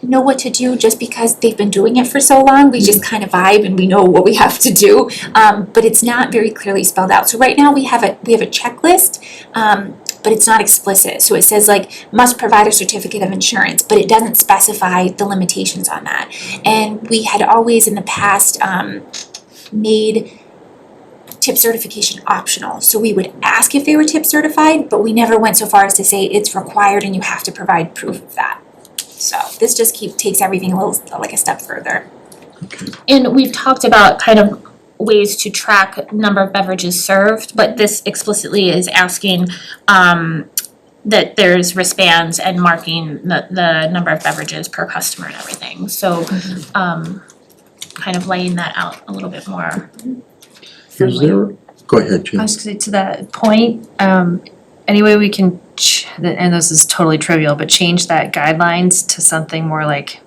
know what to do just because they've been doing it for so long. We just kind of vibe and we know what we have to do. But it's not very clearly spelled out. So right now we have a checklist, but it's not explicit. So it says like must provide a certificate of insurance, but it doesn't specify the limitations on that. And we had always in the past made tip certification optional. So we would ask if they were tip certified, but we never went so far as to say it's required and you have to provide proof of that. So this just takes everything a little, like a step further. And we've talked about kind of ways to track number of beverages served, but this explicitly is asking that there's wristbands and marking the number of beverages per customer and everything. So kind of laying that out a little bit more. Is there, go ahead, I Jim. was gonna say to that point, any way we can, and this is totally trivial, but change that guidelines to something more like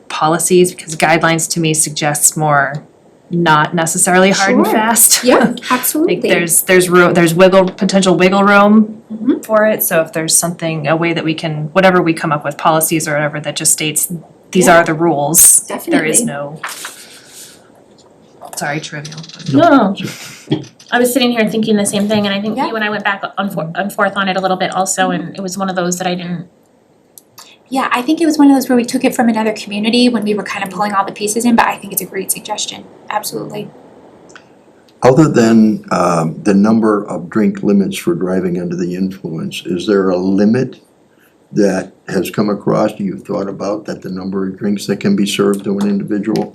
policies, because guidelines to me suggests more not necessarily hard and Sure. fast. Yeah, absolutely. Like there's potential wiggle room for it, so if there's something, a way that we can, whatever we come up with, policies or whatever, that just states, these Yeah. are the rules. There is Definitely. no, sorry, trivial. but- No, I was sitting here thinking the same thing, and I think Yeah. you and I went back and forth on it a little bit also, and it was one of those that I didn't. Yeah, I think it was one of those where we took it from another community when we were kind of pulling all the pieces in, but I think it's a great suggestion. Absolutely. Other than the number of drink limits for driving under the influence, is there a limit that has come across, you've thought about, that the number of drinks that can be served to an individual?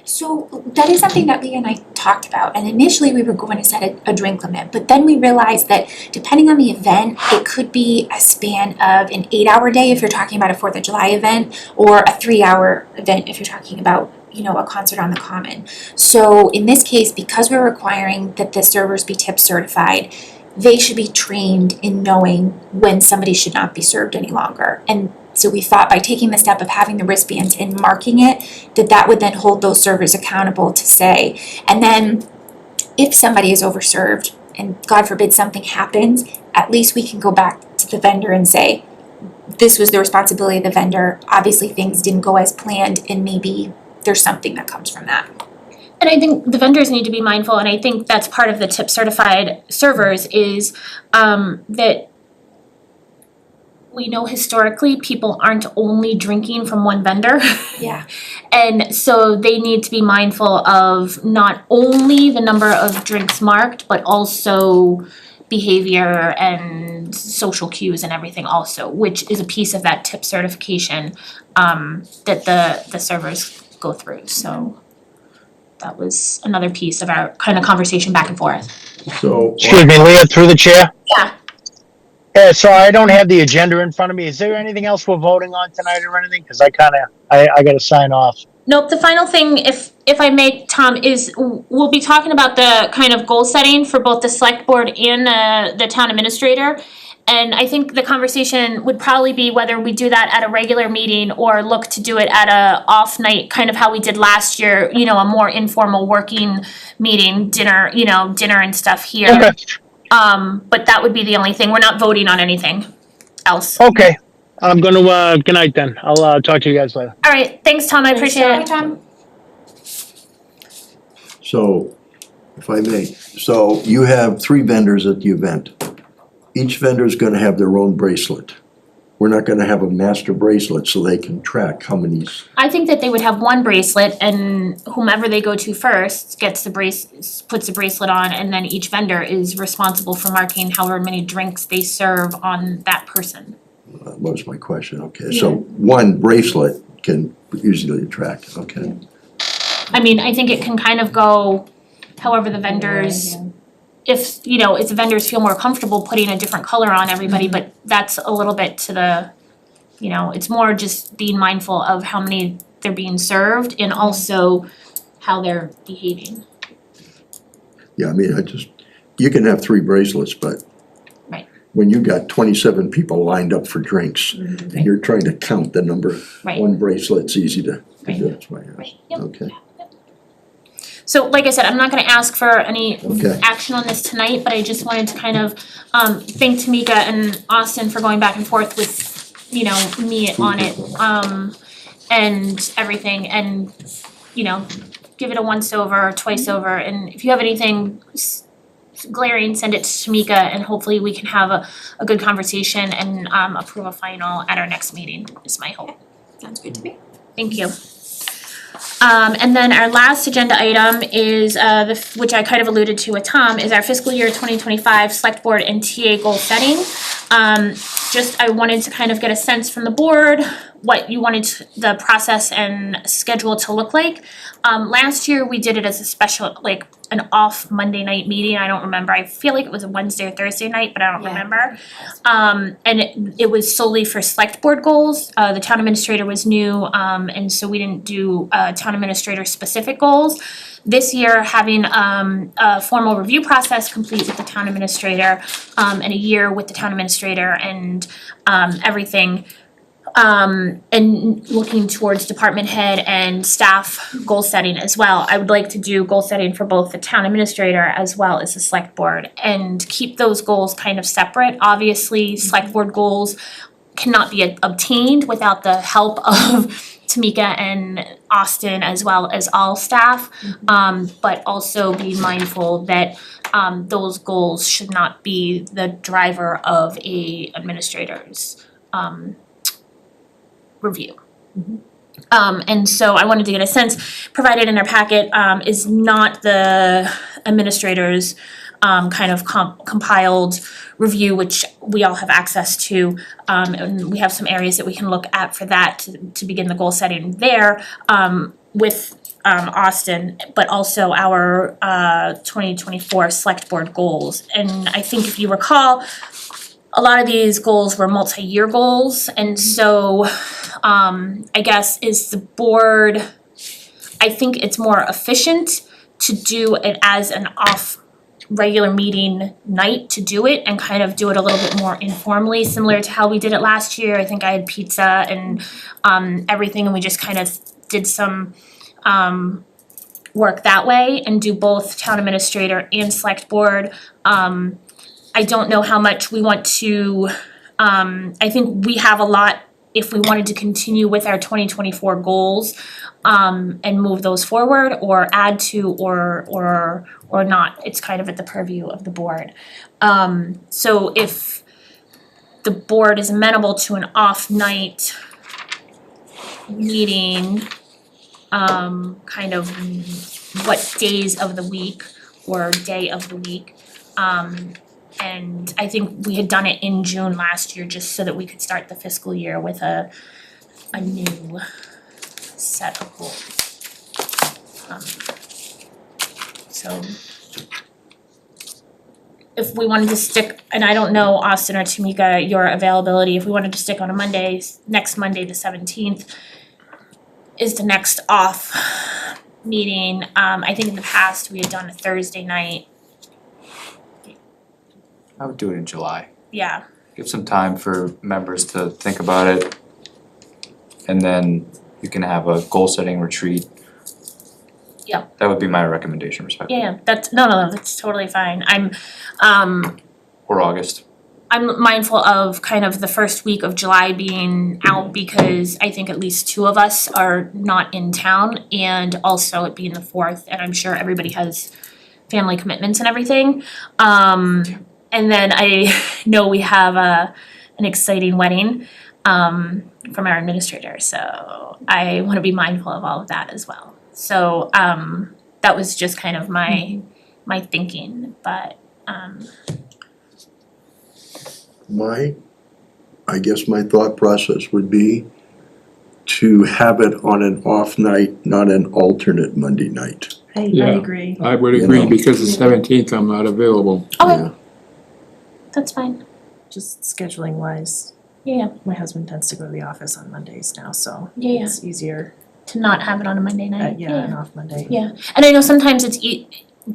So that is something that Leah and I talked about, and initially we were going to set a drink limit, but then we realized that depending on the event, it could be a span of an 8-hour day if you're talking about a 4th of July event, or a 3-hour event if you're talking about, you know, a concert on the Common. So in this case, because we're requiring that the servers be tip certified, they should be trained in knowing when somebody should not be served any longer. And so we thought by taking the step of having the wristbands and marking it, that would then hold those servers accountable to say, and then if somebody is overserved and God forbid something happens, at least we can go back to the vendor and say, this was the responsibility of the vendor, obviously things didn't go as planned, and maybe there's something that comes from that. And I think the vendors need to be mindful, and I think that's part of the tip certified servers is that we know historically people aren't only drinking from one vendor. Yeah. And so they need to be mindful of not only the number of drinks marked, but also behavior and social cues and everything also, which is a piece of that tip certification that the servers go through. So that was another piece of our kind of conversation back and forth. So, Excuse me, Leah, through the chair. Yeah. So I don't have the agenda in front of me. Is there anything else we're voting on tonight or anything? Because I gotta sign off. Nope, the final thing, if I may, Tom, is we'll be talking about the kind of goal setting for both the select board and the town administrator. And I think the conversation would probably be whether we do that at a regular meeting or look to do it at a off night, kind of how we did last year, you know, a more informal working meeting, dinner and stuff here. Okay. But that would be the only thing. We're not voting on anything else. Okay. I'm gonna, good night then. I'll talk to you guys later. All right, thanks, Tom, I appreciate Hi, it. Tom. so, if I may, so you have 3 vendors at the event. Each vendor's gonna have their own bracelet. We're not gonna have a master bracelet so they can track how many. I think that they would have one bracelet and whomever they go to first gets puts the bracelet on, and then each vendor is responsible for marking however many drinks they serve on that person. That was my question, okay, so one bracelet can easily track, okay. I mean, I think it can kind of go however the vendors, if the vendors feel more comfortable putting a different color on everybody, but that's a little bit to the, it's more just being mindful of how many they're being served and also how they're behaving. Yeah, I mean, you can have 3 bracelets, but Right. when you got 27 people lined up for drinks, and you're trying to count the number, Right. one bracelet's easy to Right. do, that's why I asked. Right, yep. Okay, So like I said, I'm not gonna ask for any Okay. action on this tonight, but I just wanted to kind of thank Tamika and Austin for going back and forth with, me on it. and everything, and, you know, give it a once over, twice over, and if you have anything glaring, send it to Shamika, and hopefully we can have a good conversation and approve a final at our next meeting, is my hope. Sounds good to me. Thank you. And then our last agenda item is which I kind of alluded to with Tom, is our fiscal year 2025 select board and TA goal setting. Just I wanted to kind of get a sense from the board what you wanted the process and schedule to look like. Last year we did it as a special, like an off Monday night meeting. I don't remember. I feel like it was a Wednesday or Thursday night, but I don't remember. And it was solely for select board goals. The town administrator was new, and so we didn't do town administrator specific goals. This year, having a formal review process complete with the town administrator, and a year with the town administrator and everything. And looking towards department head and staff goal setting as well. I would like to do goal setting for both the town administrator as well as the select board and keep those goals kind of separate. Obviously, select board goals cannot be obtained without the help of Tamika and Austin as well as all staff. But also be mindful that those goals should not be the driver of a administrator's review. And so I wanted to get a sense, provided in our packet, is not the administrator's kind of compiled review, which we all have access to. And we have some areas that we can look at for that to begin the goal setting there, with Austin, but also our 2024 select board goals. And I think if you recall, a lot of these goals were multi-year goals, and so I guess is the board, I think it's more efficient to do it as an off regular meeting night to do it and kind of do it a little bit more informally, similar to how we did it last year. I think I had pizza and everything, and we just kind of did some work that way and do both town administrator and select board. I don't know how much we want to, I think we have a lot if we wanted to continue with our 2024 goals and move those forward or add to or not. It's kind of at the purview of the board. So if the board is amenable to an off night meeting, kind of what days of the week or day of the week, and I think we had done it in June last year just so that we could start the fiscal year with a new set of goals. So if we wanted to stick, and I don't know, Austin or Tamika, your availability, if we wanted to stick on a Monday, next Monday, the 17th, is the next off meeting. I think in the past we had done a Thursday night. I would do it in July. Yeah, Give some time for members to think about it. And then you can have a goal setting retreat. Yep. That would be my recommendation, respectfully. yeah, that's, no, that's totally fine. Or August. I'm mindful of kind of the first week of July being out because I think at least two of us are not in town, and also it being the 4th, and I'm sure everybody has family commitments and everything. And then I know we have an exciting wedding from our administrator, so I wanna be mindful of all of that as well. So that was just kind of my thinking, but I guess my thought process would be to have it on an off night, not an alternate Monday night. I Yeah. agree. I would You agree, know. because the 17th I'm not available. okay, Yeah. that's fine, Just scheduling wise, yeah, my husband tends to go to the office on Mondays now, so yeah, it's easier, to not have it on a Monday night, an off Monday. Yeah, and I know sometimes it's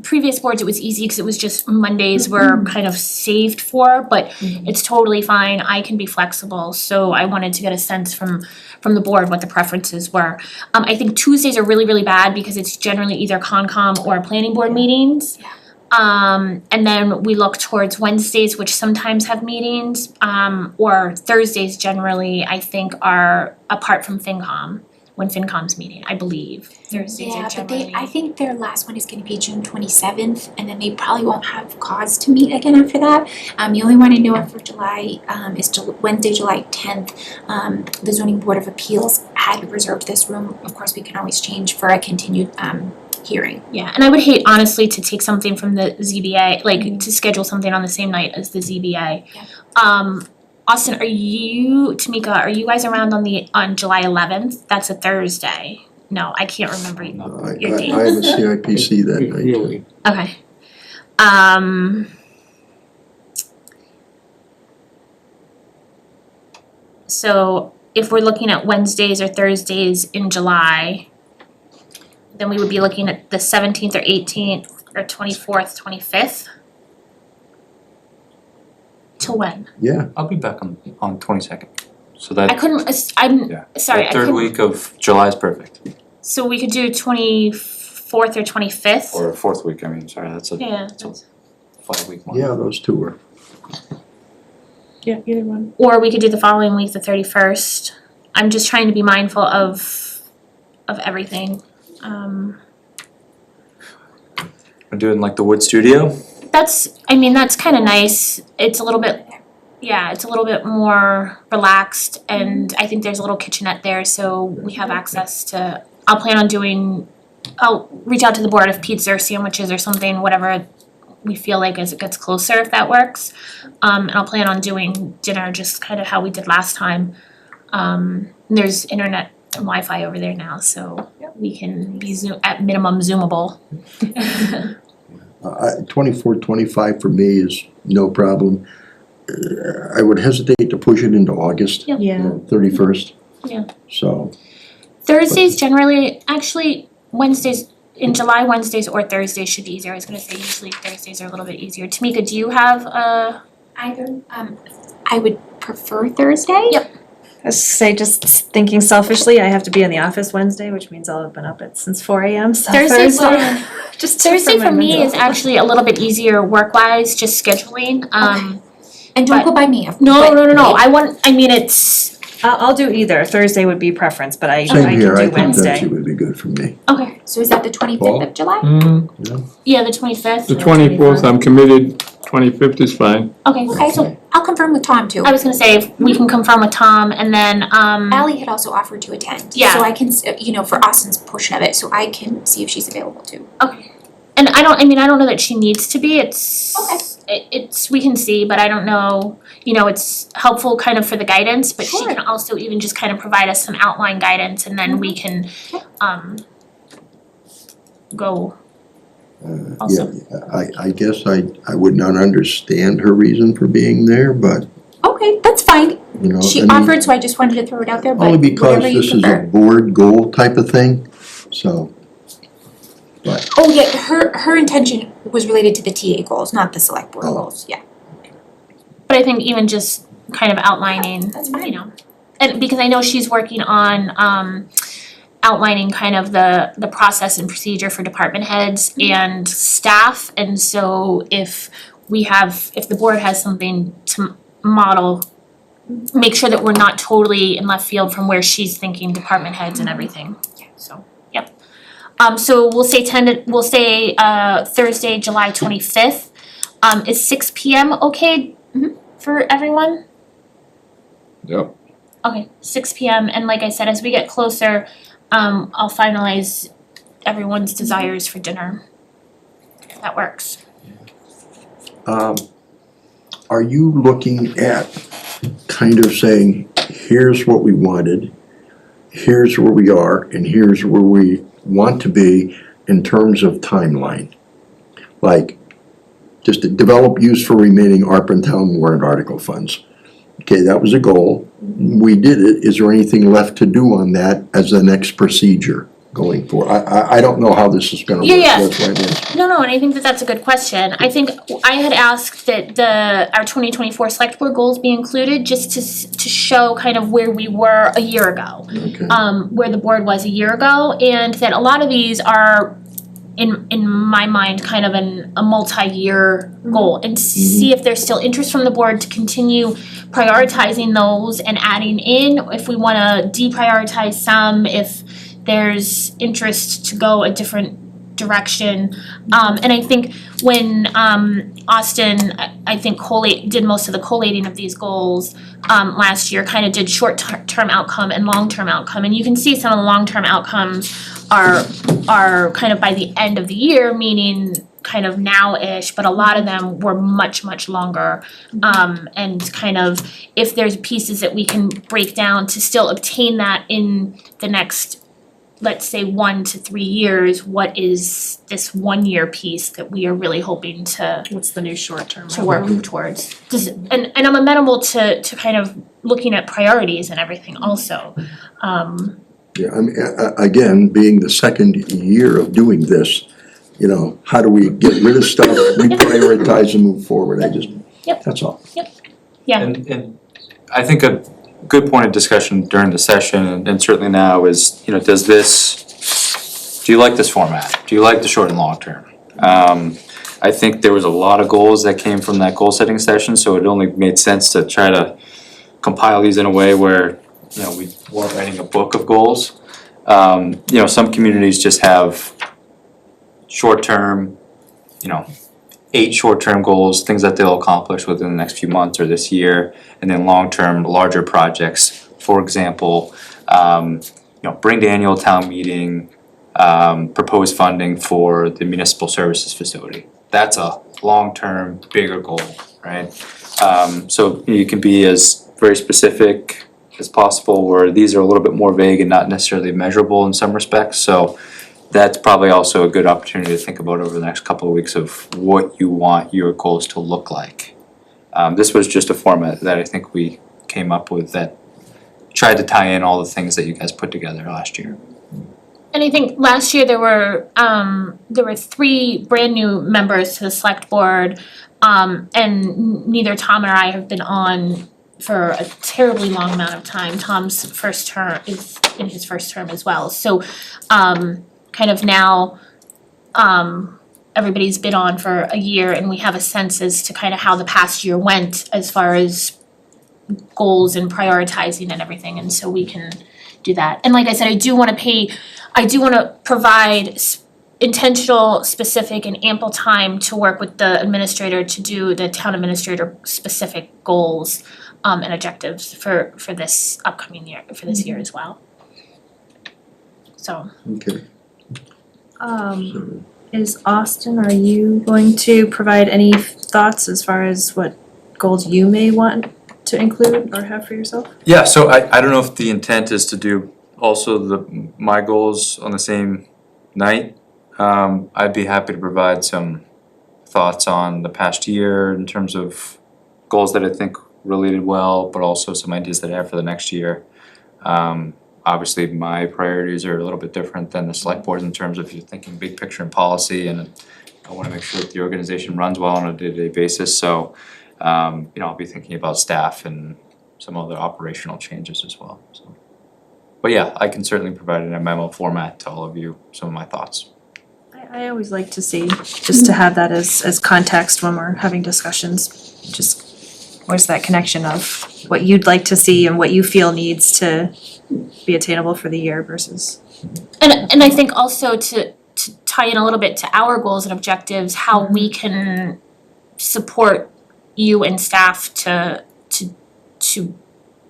previous boards it was easy because it was just Mondays were kind of saved for, but it's totally fine. I can be flexible, so I wanted to get a sense from the board what the preferences were. I think Tuesdays are really, really bad because it's generally either Concom or planning board meetings. And then we look towards Wednesdays, which sometimes have meetings, or Thursdays generally, I think are apart from FinCom. when FinCom's meeting, I believe. Thursdays Yeah, are but generally. I think their last one is gonna be June 27th, and then they probably won't have cause to meet again after that. The only one I know of for July, is Wednesday, July 10th. The zoning board of appeals had reserved this room. Of course, we can always change for a continued, hearing. Yeah, and I would hate honestly to take something from the ZBA, like to schedule something on the same night as the ZBA. Yeah. Austin, Tamika, are you guys around on July 11th? That's a Thursday. No, I can't remember I your date. have a CIPC that night. Really? Okay. So if we're looking at Wednesdays or Thursdays in July, then we would be looking at the 17th or 18th or 24th, 25th. Till when? Yeah, I'll be back on 22nd. So I that, couldn't, I'm yeah, sorry, I that third couldn't, week of July is perfect. so we could do 24th or 25th? Or fourth week, I mean, sorry, that's a Yeah, that's a 5-week one. yeah, those two were. Yeah, either one. or we could do the following week, the 31st. I'm just trying to be mindful of everything. We're doing like the wood studio. That's kind of nice. It's a little bit, yeah, it's a little bit more relaxed, and I think there's a little kitchenette there, so we have access to, I'll reach out to the board if pizza or sandwiches or something, whatever we feel like as it gets closer, if that works. And I'll plan on doing dinner just kind of how we did last time. There's internet and Wi-Fi over there now, so we can be at minimum Zoomable. 24, 25 for me is no problem. I would hesitate to push it into August, Yeah. 31st. Yeah. So, Thursdays generally, actually Wednesdays, in July, Wednesdays or Thursdays should be easier. I was gonna say usually Thursdays are a little bit easier. Tamika, do you have Either, I would prefer Thursday. Yep. I was say, just thinking selfishly, I have to be in the office Wednesday, which means I'll have been up since 4 a.m. So Thursday just Thursday my for me mental is actually a little bit easier work-wise, just scheduling. And don't But- go by me. No, it's, I'll do either. Thursday would be preference, but I same can here, I do think Wednesday. Thursday would be good for me. okay, So is that the 25th of July? yeah, the 25th. The 24th, I'm committed, 25th is fine. Okay, Okay, so I'll confirm with Tom too. I was gonna say, if we can confirm with Tom and then, Ally had also offered to attend. Yeah. So I can, for Austin's portion of it, so I can see if she's available too. okay. And I don't know that she needs to be, it's, we can see, but I don't know, it's helpful kind of for the guidance, but she Sure. can also even just kind of provide us some outline guidance and then we can, go also. Yeah, I guess I would not understand her reason for being there, but, Okay, that's fine. She I mean, offered, so I just wanted to throw it out there, but only because whatever you this is a prefer. board goal type of thing, so. But, Oh, yeah, her intention was related to the TA goals, not the select board Oh. goals, yeah. But I think even just kind of outlining, That's fine. And because I know she's working on outlining kind of the process and procedure for department heads and staff. And so if the board has something to model, make sure that we're not totally in left field from where she's thinking department heads and everything. So, yep. So we'll say Thursday, July 25th. Is 6 p.m. okay for everyone? Yep. Okay, 6 p.m. And like I said, as we get closer, I'll finalize everyone's desires for dinner. If that works. are you looking at kind of saying, here's what we wanted, here's where we are, and here's where we want to be in terms of timeline? Like, just to develop use for remaining ARPA and town warrant article funds. Okay, that was a goal. We did it. Is there anything left to do on that as the next procedure going forward? I don't know how this is gonna work. Yeah. That's why it is. No, and I think that that's a good question. I think I had asked that our 2024 select board goals be included just to show kind of where we were a year ago. Okay. Where the board was a year ago, and that a lot of these are in my mind kind of a multi-year goal, and see if there's still interest from the board to continue prioritizing those and adding in if we wanna deprioritize some, if there's interest to go a different direction. And I think when Austin, I think did most of the collating of these goals last year, kind of did short-term outcome and long-term outcome. And you can see some of the long-term outcomes are kind of by the end of the year, meaning kind of now-ish, but a lot of them were much, much longer. And kind of if there's pieces that we can break down to still obtain that in the next, let's say 1 to 3 years, what is this 1 year piece that we are really hoping to What's the new short-term? work towards? And I'm amenable to kind of looking at priorities and everything also. Yeah, I mean, again, being the second year of doing this, you know, how do we get rid of stuff, reprioritize and move forward? Yep. That's all. Yeah. And I think a good point of discussion during the session and certainly now is, you know, do you like this format? Do you like the short and long term? I think there was a lot of goals that came from that goal setting session, so it only made sense to try to compile these in a way where, you know, we weren't writing a book of goals. You know, some communities just have short term, you know, 8 short-term goals, things that they'll accomplish within the next few months or this year, and then long-term, larger projects. For example, you know, bring to annual town meeting, propose funding for the municipal services facility. That's a long-term, bigger goal, right? So you can be as very specific as possible, where these are a little bit more vague and not necessarily measurable in some respects. So that's probably also a good opportunity to think about over the next couple of weeks of what you want your goals to look like. This was just a format that I think we came up with that tried to tie in all the things that you guys put together last year. And I think last year there were 3 brand new members to the select board, and neither Tom nor I have been on for a terribly long amount of time. Tom's first term is in his first term as well, so kind of now everybody's been on for a year and we have a sense as to kind of how the past year went as far as goals and prioritizing and everything, and so we can do that. And like I said, I do wanna provide intentional, specific and ample time to work with the administrator to do the town administrator specific goals and objectives for this upcoming year, for this year as well. So. Okay. Is Austin, are you going to provide any thoughts as far as what goals you may want to include or have for yourself? Yeah, so I don't know if the intent is to do also my goals on the same night. I'd be happy to provide some thoughts on the past year in terms of goals that I think related well, but also some ideas that I have for the next year. Obviously, my priorities are a little bit different than the select board in terms of you're thinking big picture and policy, and I wanna make sure that the organization runs well on a day-to-day basis, so you know, I'll be thinking about staff and some other operational changes as well, so. But yeah, I can certainly provide in a memo format to all of you some of my thoughts. I always like to see, just to have that as context when we're having discussions, just where's that connection of what you'd like to see and what you feel needs to be attainable for the year versus. And I think also to tie in a little bit to our goals and objectives, how we can support you and staff to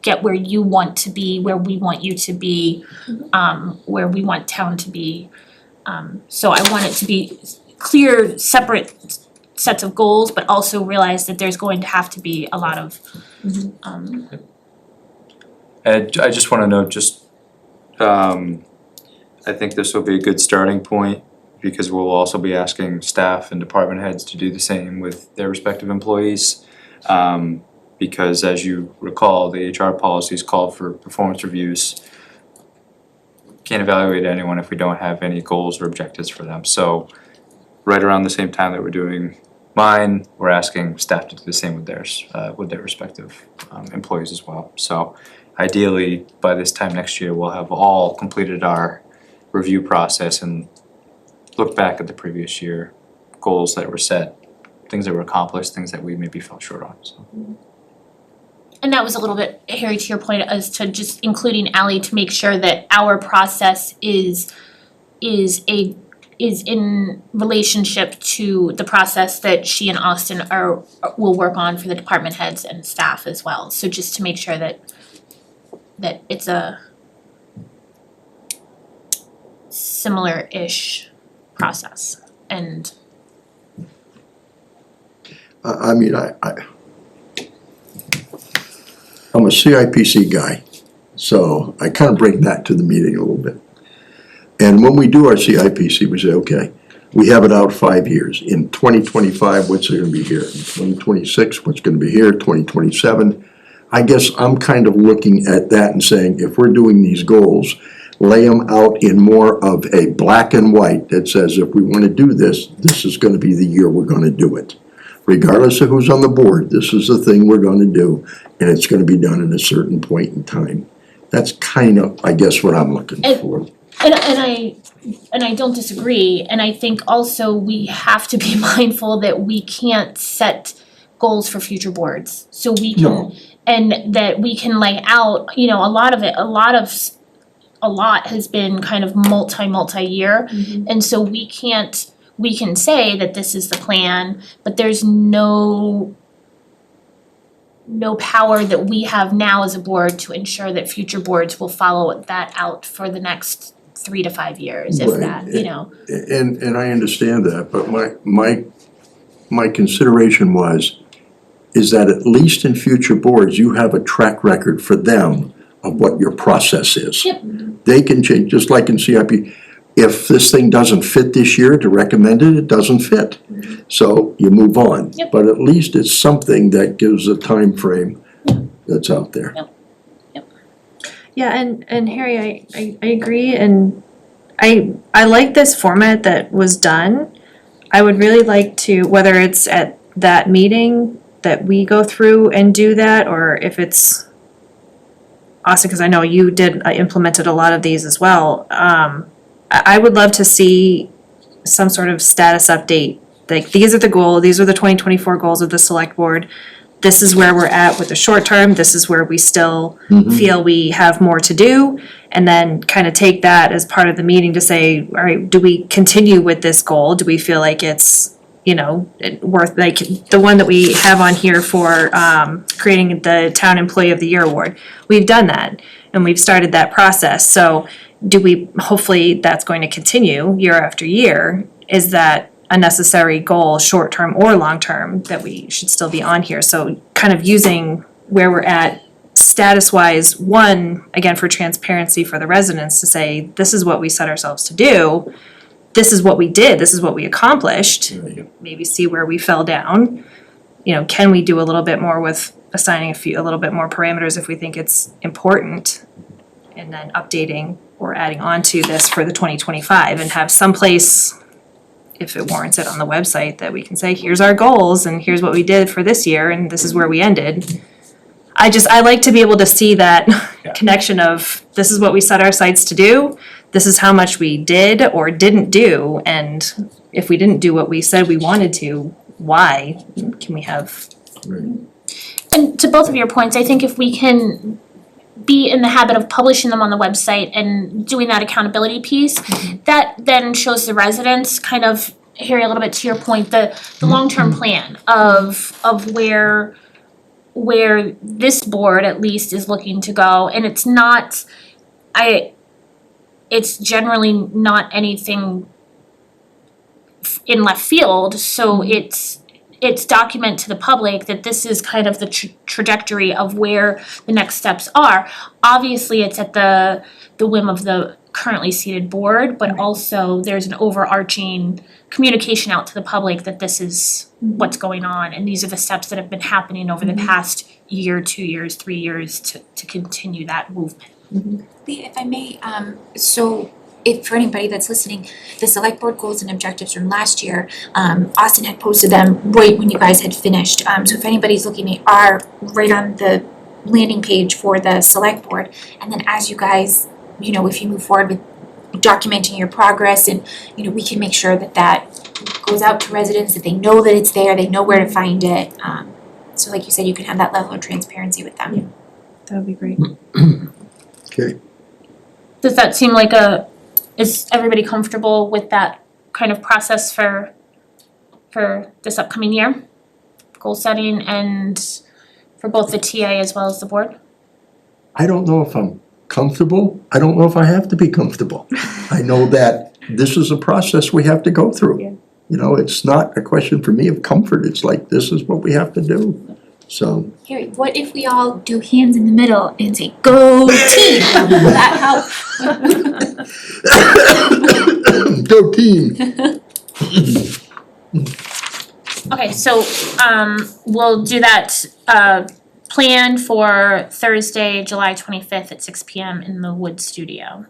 get where you want to be, where we want you to be, where we want town to be. So I want it to be clear, separate sets of goals, but also realize that there's going to have to be a lot of And I just wanna note, I think this will be a good starting point, because we'll also be asking staff and department heads to do the same with their respective employees. Because as you recall, the HR policies call for performance reviews. Can't evaluate anyone if we don't have any goals or objectives for them, so right around the same time that we're doing mine, we're asking staff to do the same with theirs, with their respective employees as well. So ideally, by this time next year, we'll have all completed our review process and look back at the previous year, goals that were set, things that were accomplished, things that we maybe fell short on, so. And that was a little bit, Harry, to your point, as to just including Ally to make sure that our process is in relationship to the process that she and Austin will work on for the department heads and staff as well. So just to make sure that it's a similar-ish process. And I mean, I'm a CIPC guy, so I kind of bring that to the meeting a little bit. And when we do our CIPC, we say, okay, we have it out 5 years. In 2025, what's gonna be here? In 2026, what's gonna be here? 2027? I guess I'm kind of looking at that and saying, if we're doing these goals, lay them out in more of a black and white that says, if we wanna do this, this is gonna be the year we're gonna do it. Regardless of who's on the board, this is the thing we're gonna do, and it's gonna be done at a certain point in time. That's kind of, I guess, what I'm looking for. And I don't disagree, and I think also we have to be mindful that we can't set goals for future boards. So we can, No. and that we can lay out, you know, a lot has been kind of multi-year. And so we can say that this is the plan, but there's no power that we have now as a board to ensure that future boards will follow that out for the next 3 to 5 years, if Right. that, you know. And I understand that, but my consideration is that at least in future boards, you have a track record for them of what your process is. Yep. They can change, just like in CIP, if this thing doesn't fit this year to recommend it, it doesn't fit. So you move on. Yep. But at least it's something that gives a time frame that's out there. Yeah, and Harry, I agree, and I like this format that was done. I would really like to, whether it's at that meeting that we go through and do that, or if it's Austin, because I know you implemented a lot of these as well. I would love to see some sort of status update. Like, these are the goals, these are the 2024 goals of the select board. This is where we're at with the short term, this is where we still feel we have more to do. And then kind of take that as part of the meeting to say, all right, do we continue with this goal? Do we feel like it's, you know, worth, like, the one that we have on here for creating the Town Employee of the Year award? We've done that, and we've started that process. So do we, hopefully that's going to continue year after year. Is that a necessary goal, short-term or long-term, that we should still be on here? So kind of using where we're at status-wise, one, again, for transparency for the residents to say, this is what we set ourselves to do, this is what we did, this is what we accomplished, maybe see where we fell down. You know, can we do a little bit more with assigning a little bit more parameters if we think it's important? And then updating or adding on to this for the 2025, and have some place, if it warrants it, on the website that we can say, here's our goals and here's what we did for this year and this is where we ended. I like to be able to see that connection of, this is what we set our sights to do, this is how much we did or didn't do, and if we didn't do what we said we wanted to, why? Can we have? And to both of your points, I think if we can be in the habit of publishing them on the website and doing that accountability piece, that then shows the residents kind of, Harry, a little bit to your point, the long-term plan of where this board at least is looking to go. And it's not, it's generally not anything in left field, so it's document to the public that this is kind of the trajectory of where the next steps are. Obviously, it's at the whim of the currently seated board, but also there's an overarching communication out to the public that this is what's going on, and these are the steps that have been happening over the past year, 2 years, 3 years to continue that movement. Leah, if I may, so if for anybody that's listening, the select board goals and objectives from last year, Austin had posted them right when you guys had finished. So if anybody's looking, they are right on the landing page for the select board. And then as you guys, you know, if you move forward with documenting your progress, and, you know, we can make sure that that goes out to residents, that they know that it's there, they know where to find it. so like you said, you can have that level of transparency with them. That would be great. Okay, Does that seem like is everybody comfortable with that kind of process for this upcoming year? Goal setting and for both the TA as well as the board? I don't know if I'm comfortable, I don't know if I have to be comfortable. I know that this is a process we have to go through. Yeah. You know, it's not a question for me of comfort, it's like, this is what we have to do. So, Harry, what if we all do hands in the middle and say, go team? Will that help? go team. Okay, so we'll do that plan for Thursday, July 25th at 6 p.m. in the Wood Studio.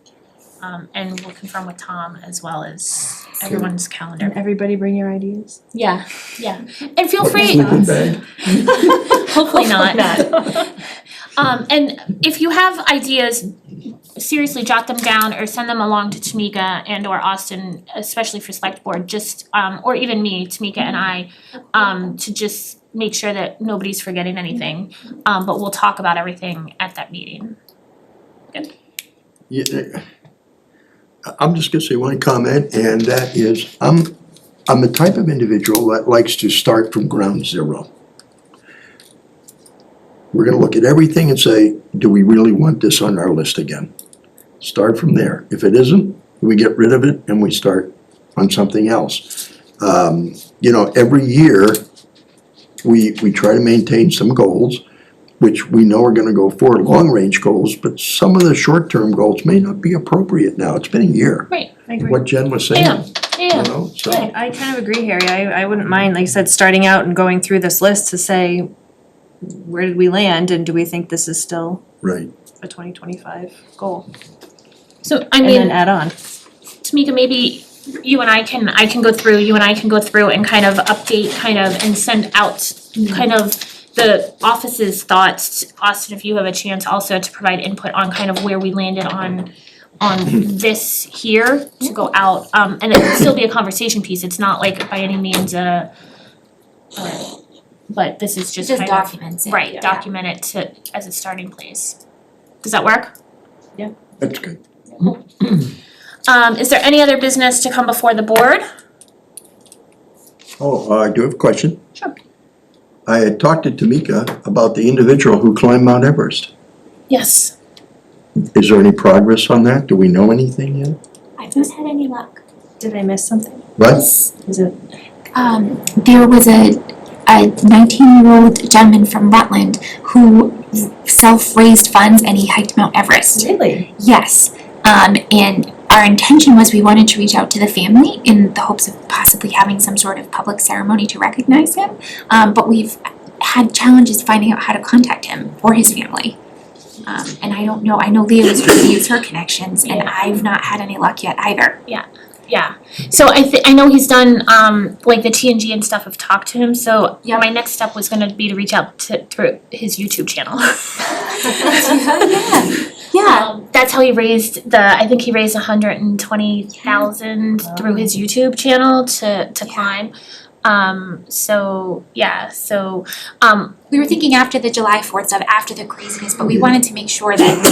And we'll confirm with Tom as well as everyone's And calendar. everybody bring your ideas. Yeah, yeah. And feel free, Sleeping bag. hopefully not. And if you have ideas, seriously jot them down or send them along to Tamika and or Austin, especially for select board, just or even me, Tamika and I, to just make sure that nobody's forgetting anything. But we'll talk about everything at that meeting. Yeah, I'm just gonna say one comment, and that is, I'm the type of individual that likes to start from ground zero. We're gonna look at everything and say, do we really want this on our list again? Start from there. If it isn't, we get rid of it and we start on something else. You know, every year, we try to maintain some goals, which we know are gonna go forward, long-range goals, but some of the short-term goals may not be appropriate now. It's been a year. Right. I agree. What Jen was saying, Yeah, you yeah. know, so. I kind of agree, Harry. I wouldn't mind, like you said, starting out and going through this list to say, where did we land and do we think this is still Right. a 2025 goal? So I And mean, then add on. Tamika, maybe you and I can go through and kind of update and send out kind of the office's thoughts. Austin, if you have a chance also to provide input on kind of where we landed on this here to go out. And it would still be a conversation piece. It's not like by any means but this is just Just kind of, documents it. right, Yeah. document it as a starting place. Does that work? That's good. Is there any other business to come before the board? Oh, I do have a question. Sure. I had talked to Tamika about the individual who climbed Mount Everest. Yes. Is there any progress on that? Do we know anything yet? I've not had any luck. Did I miss something? What? Is it? There was a 19-year-old gentleman from Rutland who self-raised funds and he hiked Mount Everest. Really? Yes, and our intention was we wanted to reach out to the family in the hopes of possibly having some sort of public ceremony to recognize him. But we've had challenges finding out how to contact him or his family. And I don't know, I know Leah was trying to use her connections and I've not had any luck yet either. Yeah, so I know he's done, like the TNG and stuff have talked to him, so Yeah. my next step was gonna be to reach out through his YouTube channel. Yeah. That's how he raised I think he raised 120,000 through his YouTube channel to climb. We were thinking after the July 4th stuff, after the craziness, but we wanted to make sure that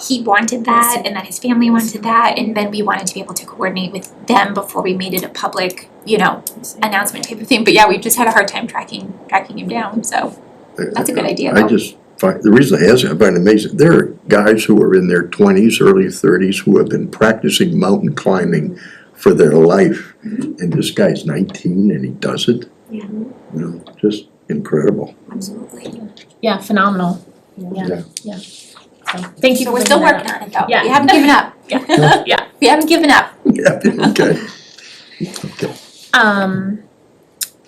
he wanted that and that his family wanted that, and then we wanted to be able to coordinate with them before we made it a public, announcement type of thing. But yeah, we've just had a hard time tracking him down, so that's a good idea I though. just find, the reason I ask, I find it amazing, there are guys who are in their 20s, early 30s who have been practicing mountain climbing for their life. And this guy's 19 and he does it. Yeah. You know, just incredible. Absolutely. Yeah, phenomenal. Yeah. So thank you So for we're still bringing working that on it though. Yeah. We haven't given up. Yeah. We haven't given up. Yeah, okay. Okay. up.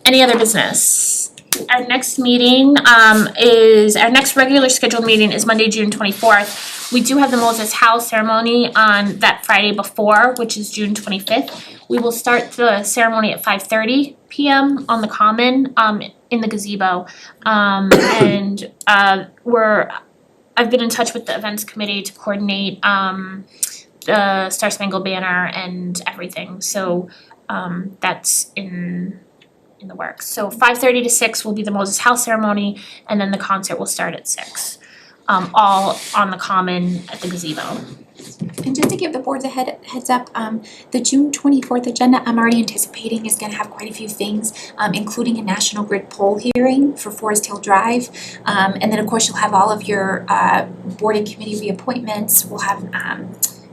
Any other business? Our next meeting our next regular scheduled meeting is Monday, June 24th. We do have the Moses House ceremony on that Friday before, which is June 25th. We will start the ceremony at 5:30 p.m. on the Common in the gazebo. And I've been in touch with the events committee to coordinate the Star Spangled Banner and everything. So that's in in the works. So 5:30 to 6 will be the Moses House ceremony, and then the concert will start at 6. All on the common at the gazebo. And just to give the boards a heads up, the June 24th agenda, I'm already anticipating is gonna have quite a few things, including a National Grid poll hearing for Forest Hill Drive. And then of course you'll have all of your board and committee reappointments. We'll have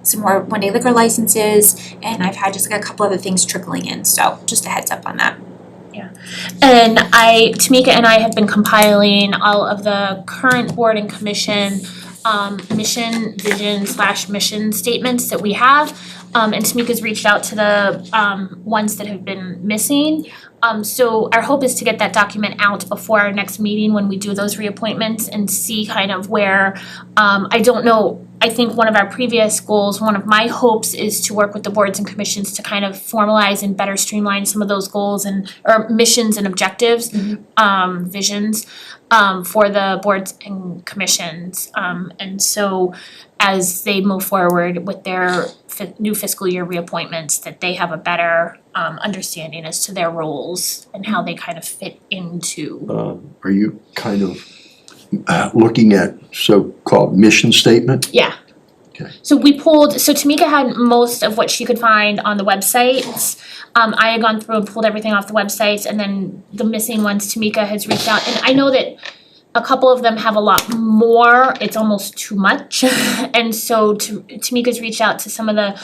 some more one-day liquor licenses, and I've had just like a couple other things trickling in, so just a heads up on that. And Tamika and I have been compiling all of the current board and commission mission, vision / mission statements that we have. And Tamika's reached out to the ones that have been missing. So our hope is to get that document out before our next meeting when we do those reappointments and see kind of where, I don't know, I think one of our previous goals, one of my hopes is to work with the boards and commissions to kind of formalize and better streamline some of those goals or missions and objectives, visions, for the boards and commissions. And so as they move forward with their new fiscal year reappointments, that they have a better understanding as to their roles and how they kind of fit into. Are you kind of looking at so-called mission statement? Yeah. Okay. So Tamika had most of what she could find on the websites. I had gone through and pulled everything off the websites, and then the missing ones Tamika has reached out, and I know that a couple of them have a lot more, it's almost too much. And so Tamika's reached out to some of the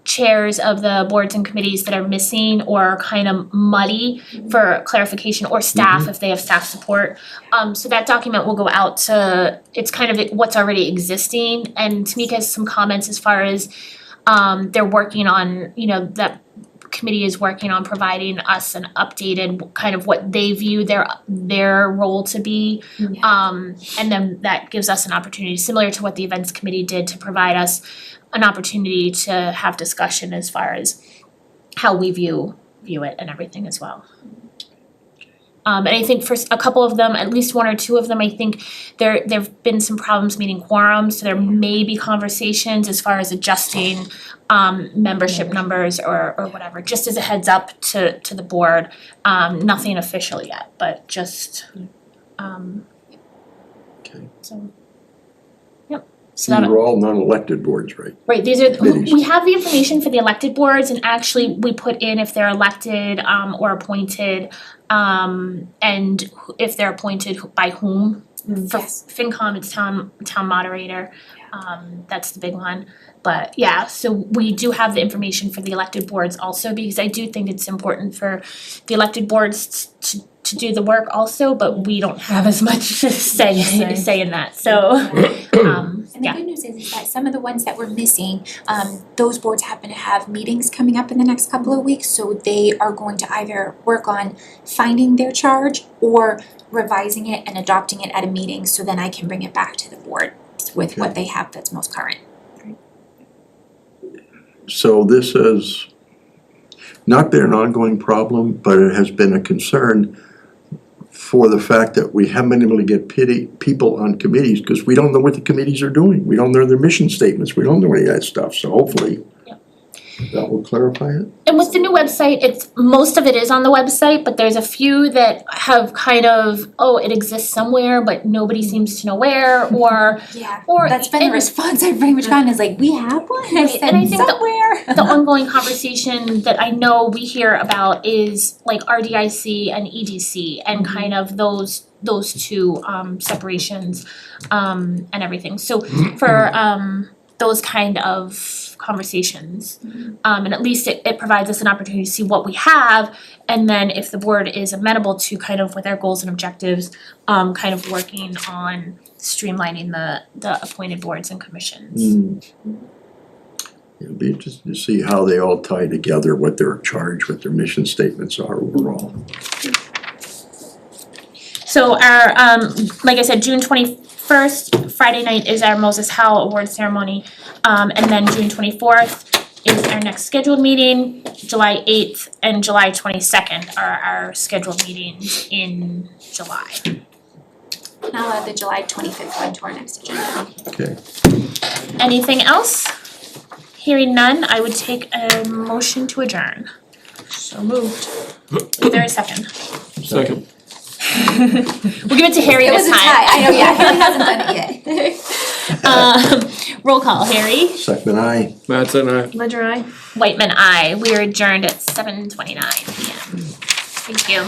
chairs of the boards and committees that are missing or kind of muddy for clarification, or staff if they have staff support. So that document will go out to, it's kind of what's already existing, and Tamika has some comments as far as they're working on, that committee is working on providing us an updated kind of what they view their role to be. And then that gives us an opportunity, similar to what the events committee did, to provide us an opportunity to have discussion as far as how we view it and everything as well. And I think for a couple of them, at least one or two of them, I think there've been some problems meeting quorums, so there may be conversations as far as adjusting membership numbers or whatever, just as a heads up to the board. Nothing official yet, but just Okay. so yep. So These that are all non-elected boards, right? right, these are, Committees. we have the information for the elected boards, and actually we put in if they're elected or appointed, and if they're appointed by whom. For Yes. FinCom, it's town moderator, that's the big one. But yeah, so we do have the information for the elected boards also, because I do think it's important for the elected boards to do the work also, but we don't have as much say in that, so And the good news is that some of the ones that were missing, those boards happen to have meetings coming up in the next couple of weeks, so they are going to either work on finding their charge or revising it and adopting it at a meeting, so then I can bring it back to the board with what they have that's most current. So this has not been an ongoing problem, but it has been a concern for the fact that we haven't been able to get people on committees, because we don't know what the committees are doing. We don't know their mission statements, we don't know any of that stuff, so hopefully that will clarify it. And with the new website, most of it is on the website, but there's a few that have kind of, it exists somewhere, but nobody seems to know where, or Yeah, Or- that's been the and- response I've pretty much gotten, is like, we have one, I Right, and I said think somewhere. the ongoing conversation that I know we hear about is like RDIC and EDC and kind of those two separations and everything. So for those kind of conversations, and at least it provides us an opportunity to see what we have, and then if the board is amenable to kind of with our goals and objectives, kind of working on streamlining the appointed boards and commissions. It'll be interesting to see how they all tie together, what their charge, what their mission statements are overall. So our, like I said, June 21st, Friday night is our Moses Howell Award Ceremony. And then June 24th is our next scheduled meeting. July 8th and July 22nd are our scheduled meetings in July. And I'll add the July 25th one to our next agenda. Okay, Anything else? Hearing none, I would take a motion to adjourn. So moved. Is there a second? Second. We'll give it to Harry It this was a time. tie, I know, yeah, Harry hasn't done it yet. Roll call, Harry. Second, aye. Matt's and I. Ledger I. Whitman, I. We are adjourned at 7:29 PM. Thank you.